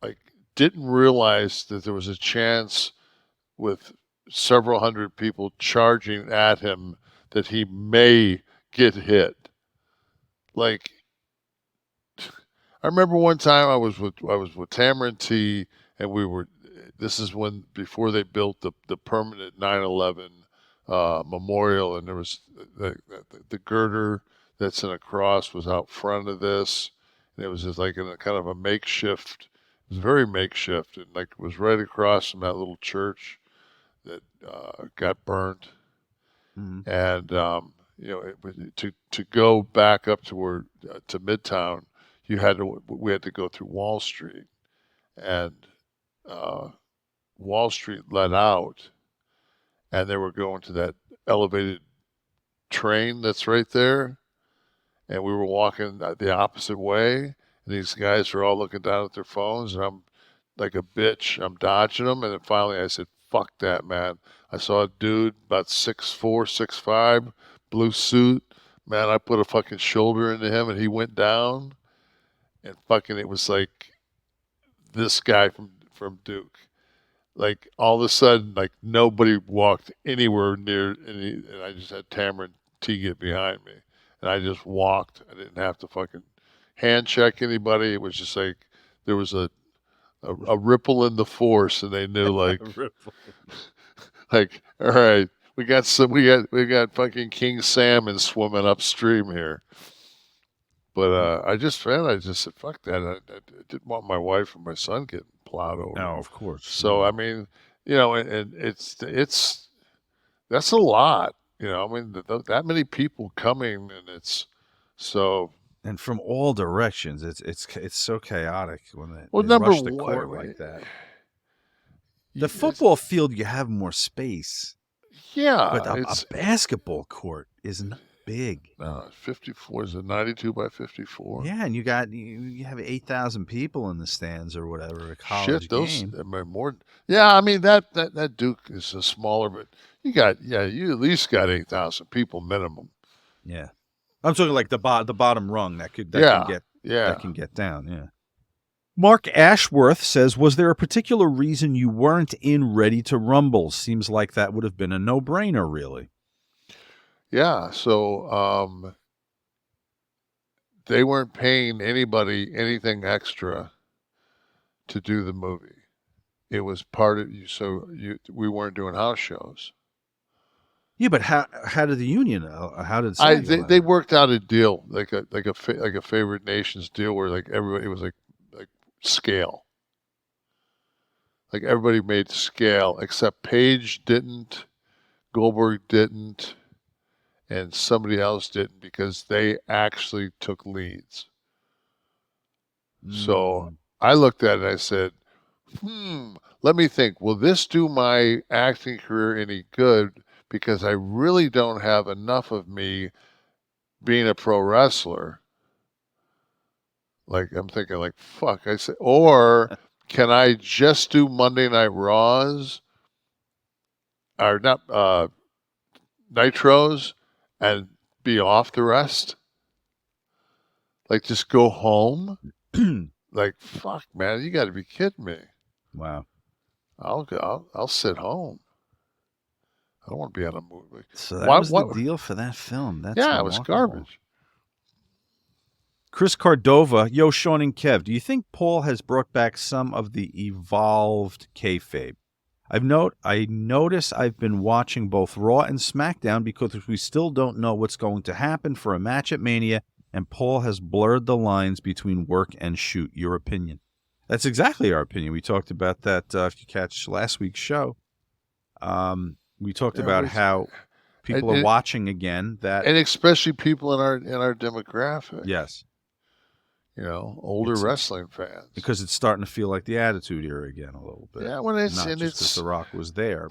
like didn't realize that there was a chance with several hundred people charging at him that he may get hit. Like, I remember one time I was with Tamron T, and this is before they built the permanent 9/11 memorial, and there was the girder that's in a cross was out front of this, and it was just like in a kind of a makeshift. It was very makeshift, and like it was right across from that little church that got burnt. Mm-hmm. And to go back up to to Midtown, we had to go through Wall Street, and Wall Street let out, and they were going to that elevated train that's right there, and we were walking the opposite way, and these guys are all looking down at their phones, and I'm like a bitch. I'm dodging them, and then finally I said, "Fuck that, man." I saw a dude about 6'4", 6'5", blue suit. Man, I put a fucking shoulder into him, and he went down. And fucking, it was like this guy from Duke. Like all of a sudden, like nobody walked anywhere near, and I just had Tamara and T get behind me, and I just walked. I didn't have to fucking hand check anybody. It was just like there was a ripple in the force, and they knew like like, all right, we got fucking King Salmon swimming upstream here. But I just said, fuck that. I didn't want my wife and my son getting plowed over. No, of course. So I mean, and it's that's a lot. I mean, that many people coming, and it's so. And from all directions, it's so chaotic when they Number rush the one, court like that. The football field, you have more space. Yeah, but a basketball court is not big. 54 is a 92 by 54. Yeah, and you have 8,000 people in the stands or whatever. A college Shit, those game. more. Yeah, I mean that Duke is a smaller, but you at least got 8,000 people minimum. Yeah, I'm talking like the bottom rung that can get down. Yeah. Mark Ashworth says, was there a particular reason you weren't in Ready to Rumble? Seems like that would have been a no-brainer, really. Yeah, so they weren't paying anybody anything extra to do the movie. It was part of you, so we weren't doing house shows. Yeah, but how did the union? How did they worked out a deal like a Favored Nations deal where like everybody, it was like scale. Like everybody made scale except Paige didn't, Goldberg didn't, and somebody else didn't because they actually took leads. So I looked at it and I said, let me think, will this do my acting career any good? Because I really don't have enough of me being a pro wrestler. Like, I'm thinking like, fuck, I said, or can I just do Monday Night Raws or not, Nitros and be off the rest? Like, just go home? Like, fuck, man, you got to be kidding me. Wow. I'll sit home. I don't want to be on a movie. So that was the deal for that film. That's it was garbage. Chris Cordova, yo, Sean and Kev, do you think Paul has brought back some of the evolved kayfabe? I notice I've been watching both Raw and SmackDown because we still don't know what's going to happen for a match at Mania, and Paul has blurred the lines between work and shoot. Your opinion? That's exactly our opinion. We talked about that if you catch last week's show. We talked about how people are watching again. And especially people in our demographic. Yes. Older wrestling fans. Because it's starting to feel like the Attitude Era again a little bit. Yeah, when it's not just that The Rock was there.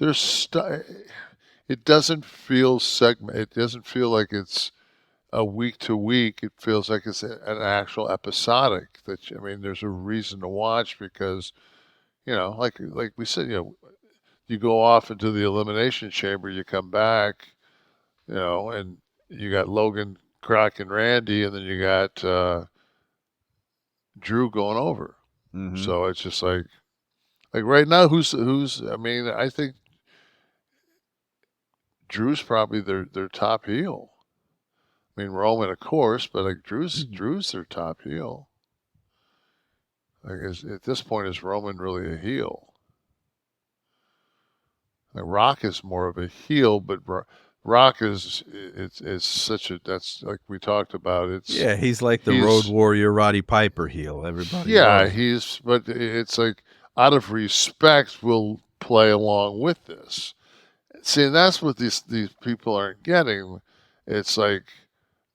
It doesn't feel It doesn't feel like it's a week to week. It feels like it's an actual episodic. There's a reason to watch because, like we said, you go off into the Elimination Chamber, you come back, and you got Logan, Croc, and Randy, and then you got Drew going over. Mm-hmm. So it's just like right now, who's? I think Drew's probably their top heel. Roman, of course, but like Drew's their top heel. At this point, is Roman really a heel? Like Rock is more of a heel, but Rock is such a, that's like we talked about. He's like the Road Warrior Roddy Piper heel. Everybody. Yeah, but it's like out of respect, we'll play along with this. See, and that's what these people aren't getting. It's like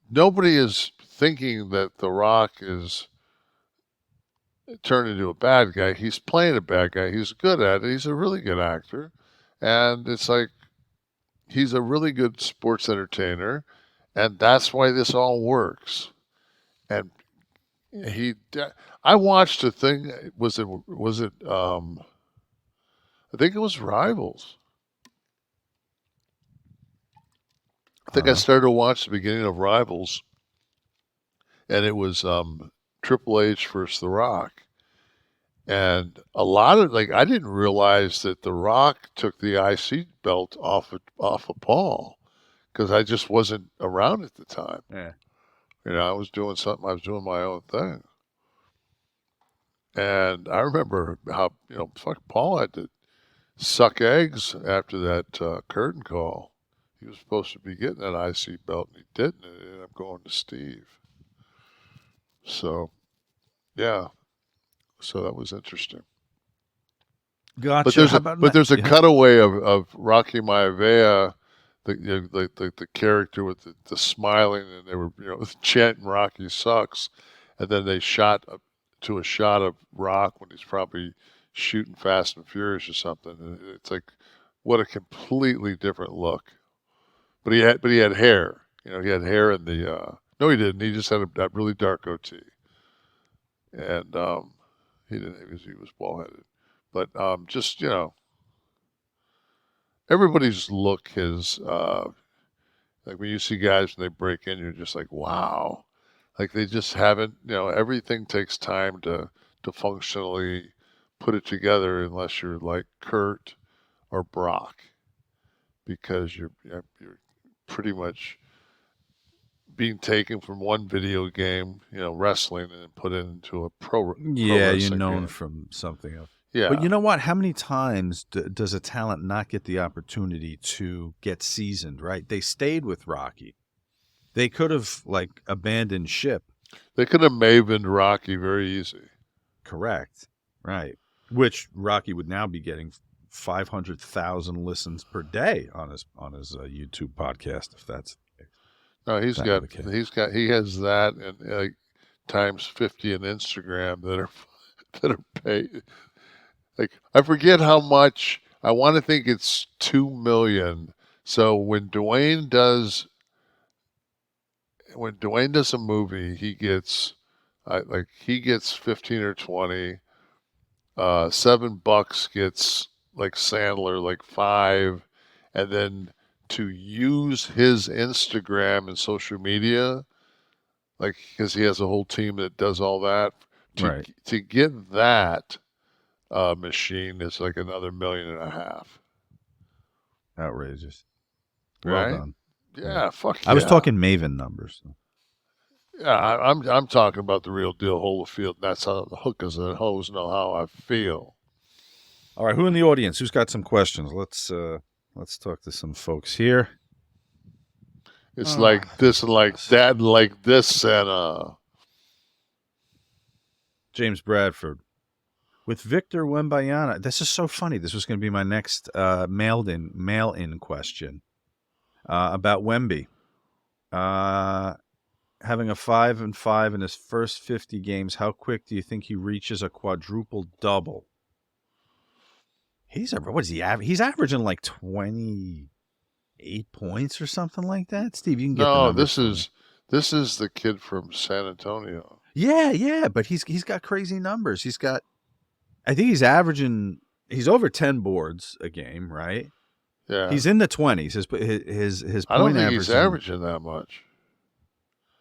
nobody is thinking that The Rock is turned into a bad guy. He's playing a bad guy. He's good at it. He's a really good actor. And it's like he's a really good sports entertainer, and that's why this all works. And I watched a thing. Was it? I think it was Rivals. I think I started to watch the beginning of Rivals, and it was Triple H versus The Rock. And a lot of I didn't realize that The Rock took the IC belt off of Paul because I just wasn't around at the time. Yeah. I was doing something. I was doing my own thing. And I remember how Paul had to suck eggs after that curtain call. He was supposed to be getting that IC belt, and he didn't. It ended up going to Steve. So, yeah. So that was interesting. Gotcha. But there's a cutaway of Rocky Maivia, the character with the smiling, and they were chanting "Rocky sucks," and then they shot to a shot of Rock when he's probably shooting Fast and Furious or something. And it's like, what a completely different look. But he had hair. He had hair in the. No, he didn't. He just had that really dark goatee. And he didn't. He was bald headed. But just everybody's look is like when you see guys when they break in, you're just like, wow. Like they just haven't. Everything takes time to functionally put it together, unless you're like Kurt or Brock, because you're pretty much being taken from one video game, wrestling, and put it into a pro Yeah, wrestling you're known game. from something else. Yeah. But you know what? How many times does a talent not get the opportunity to get seasoned, right? They stayed with Rocky. They could have, abandoned ship. They could have mavened Rocky very easy. Correct. Right. Which Rocky would now be getting 500,000 listens per day on his YouTube podcast, if that's No, he okay. has that and times 50 on Instagram that are paid. I forget how much. I want to think it's 2 million. So when Dwayne does a movie, he gets he gets 15 or 20. $7 gets Sandler 5, and then to use his Instagram and social media, because he has a whole team that does all that. To get that machine is another 1.5 million. Outrageous. Right? Well done. Yeah, fuck yeah. I was talking Maven numbers. Yeah, I'm talking about the real deal, Holyfield. That's how the hookers and hoes know how I feel. All right, who in the audience? Who's got some questions? Let's talk to some folks here. It's like this and like that and like this and James Bradford. With Victor Wembayana, this is so funny. This was going to be my next mail-in question about Wemby. Having a 5-5 in his first 50 games, how quick do you think he reaches a quadruple double? He's averaging 28 points or something like that. Steve, you can get the numbers. This is the kid from San Antonio. Yeah, but he's got crazy numbers. I think he's over 10 boards a game, right? Yeah. He's in the 20s. His point I don't think he's averaging that much.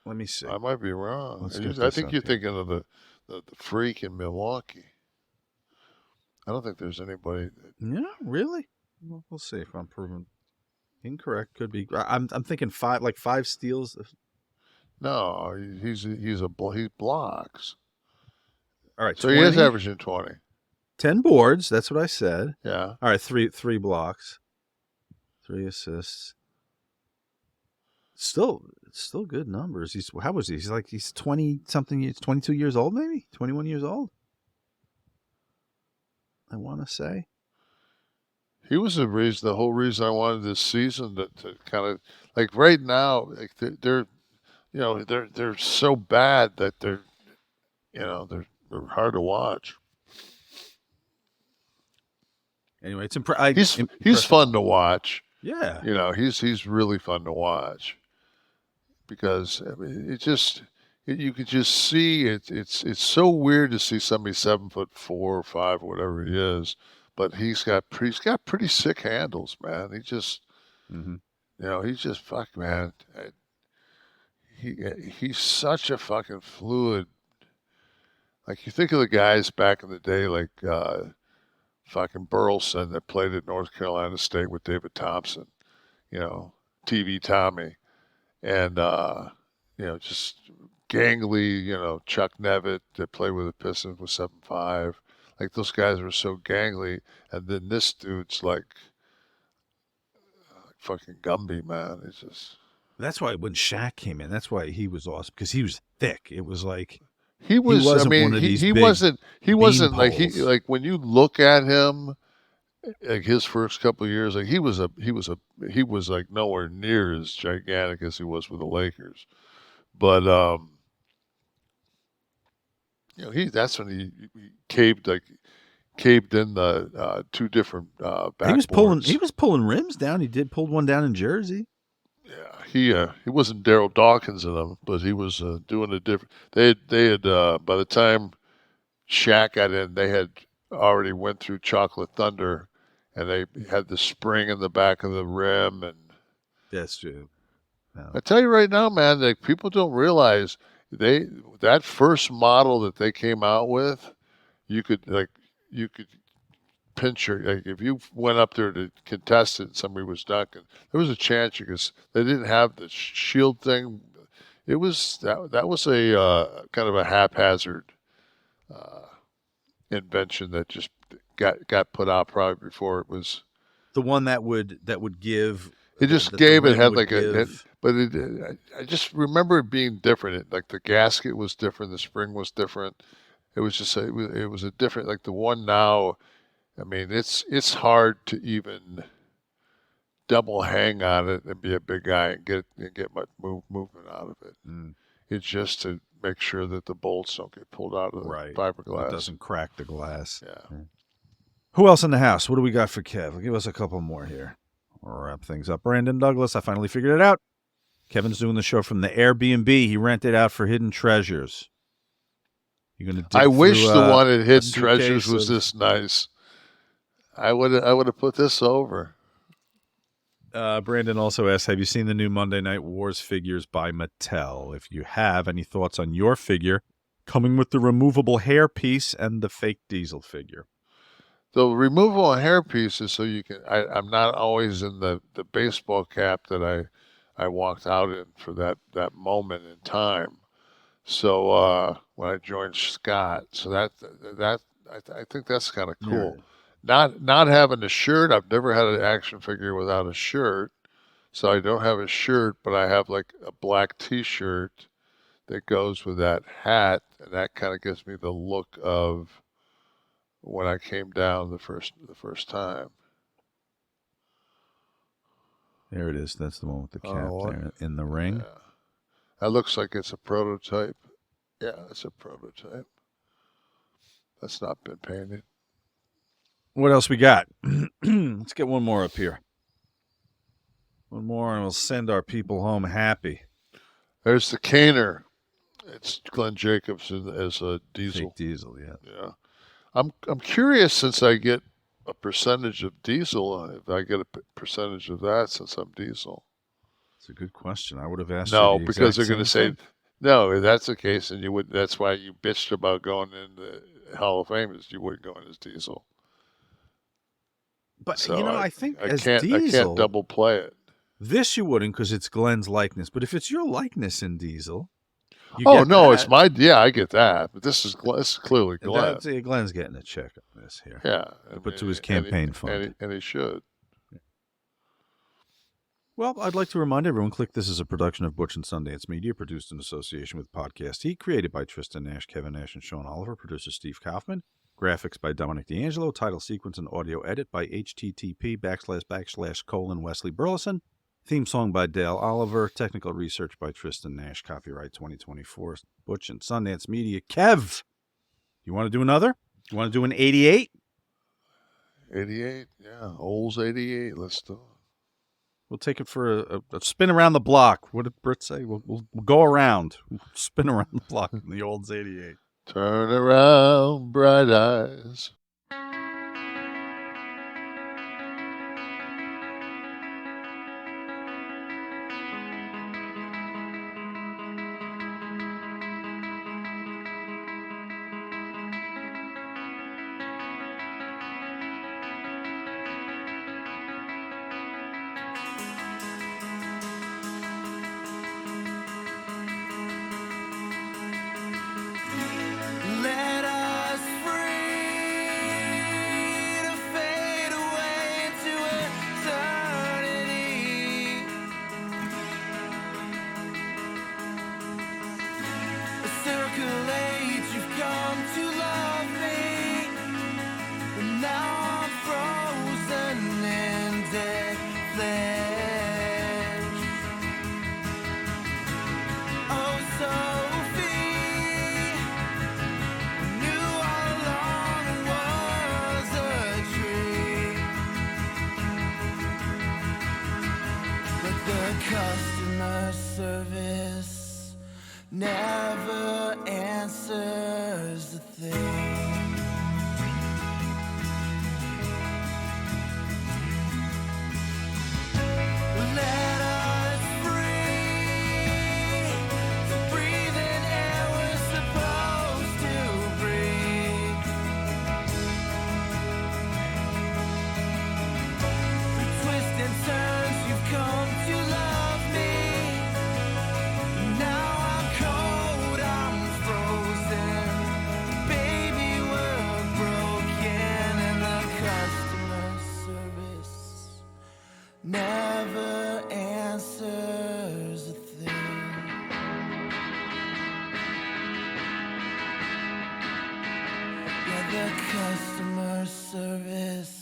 Let me see. I might be wrong. I think you're thinking of the freak in Milwaukee. I don't think there's anybody. Yeah, really? Well, we'll see if I'm proven incorrect. Could be. I'm thinking 5 steals. No, he blocks. All right, so 20? he is averaging 20. 10 boards. That's what I said. Yeah. All right, three blocks, 3 assists. Still good numbers. How was he? He's 20 something. He's 22 years old, maybe 21 years old. I want to say he was the whole reason I wanted this season to kind of right now, they're so bad that they're hard to watch. Anyway, he's fun to watch. Yeah. He's really fun to watch because it's just you could just see it. It's so weird to see somebody 7'4" or 5" or whatever he is, but he's got pretty sick handles, man. He just, Mm-hmm. he's just fuck, man. He's such a fucking fluid. Like you think of the guys back in the day, like fucking Burleson that played at North Carolina State with David Thompson, TV Tommy, and just gangly, Chuck Nevitt that played with the Pistons was 7'5". Like those guys were so gangly, and then this dude's like fucking Gumby, man. It's just. That's why when Shaq came in, that's why he was awesome, because he was thick. It was like he wasn't one of these he big wasn't like poles. like when you look at him, like his first couple of years, like he was like nowhere near as gigantic as he was with the Lakers, but that's when he caved in the two different backboards. He was pulling rims down. He pulled one down in Jersey. Yeah, he wasn't Daryl Dawkins in them, but he was doing a different. They had by the time Shaq got in, they had already went through Chocolate Thunder, and they had the spring in the back of the rim. And that's true. No. I tell you right now, man, like people don't realize that first model that they came out with, you could pinch your, like if you went up there to contest it and somebody was dunking, there was a chance because they didn't have the shield thing. It was that was a kind of a haphazard invention that just got put out probably before it was the one that would give. It just gave it had like I just remember it being different. Like the gasket was different, the spring was different. It was just it was a different, like the one now. I mean, it's hard to even double hang on it and be a big guy and get much movement out of it. Mm. It's just to make sure that the bolts don't get pulled out of the fiberglass. It doesn't crack the glass. Yeah. Who else in the house? What do we got for Kev? Give us a couple more here. We'll wrap things up. Brandon Douglas, I finally figured it out. Kevin's doing the show from the Airbnb he rented out for Hidden Treasures. You're gonna. I wish the one at Hidden Treasures was this nice. I would have put this over. Brandon also asks, have you seen the new Monday Night Wars figures by Mattel? If you have, any thoughts on your figure coming with the removable hair piece and the fake Diesel figure? The removable hair piece is so you can. I'm not always in the baseball cap that I walked out in for that moment in time. So when I joined Scott, so that I think that's kind of cool. Yeah. Not having a shirt. I've never had an action figure without a shirt, so I don't have a shirt, but I have like a black T-shirt that goes with that hat, and that kind of gives me the look of when I came down the first time. There it is. That's the one with the cap there in the ring. Yeah. That looks like it's a prototype. Yeah, it's a prototype. That's not been painted. What else we got? Let's get one more up here. One more, and we'll send our people home happy. There's the Caner. It's Glenn Jacobs as a Diesel. Fake Diesel, yeah. Yeah. I'm curious, since I get a percentage of Diesel, if I get a percentage of that since I'm Diesel. It's a good question. I would have asked. No, because they're going to say, no, if that's the case, and you would. That's why you bitched about going in the Hall of Fame, is you wouldn't go in as Diesel. But So I think I as can't Diesel, double play it. this you wouldn't, because it's Glenn's likeness. But if it's your likeness in Diesel, you Oh get no, that. it's my. Yeah, I get that. But this is clearly Glenn. Glenn's getting a check on this here. Yeah, Put to his campaign fund. and he should. Well, I'd like to remind everyone, Kliq This is a production of Butch and Sundance Media, produced in association with Podcast Heat, created by Tristan Nash, Kevin Nash, and Sean Oliver, producer Steve Kaufman, graphics by Dominic D'Angelo, title sequence and audio edit by http:// Wesley Burleson, theme song by Dale Oliver, technical research by Tristan Nash, copyright 2024, Butch and Sundance Media. Kev, you want to do another? You want to do an 88? 88, yeah. Olds 88. Let's do it. We'll take it for a spin around the block. What did Britt say? We'll go around. We'll spin around the block in the old 88. Turn around, bright eyes. Let us free to fade away into eternity. Circulate, you've come to love me, but now I'm frozen in dead flesh. Oh, Sophie, knew all along it was a dream, but the customer service never answers the thing. Let us free to breathe in air we're supposed to breathe. Through twists and turns, you've come to love me. Now I'm cold, I'm frozen. Baby, we're broken, and the customer service never answers a thing. Yeah, the customer service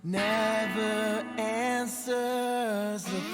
never answers a thing.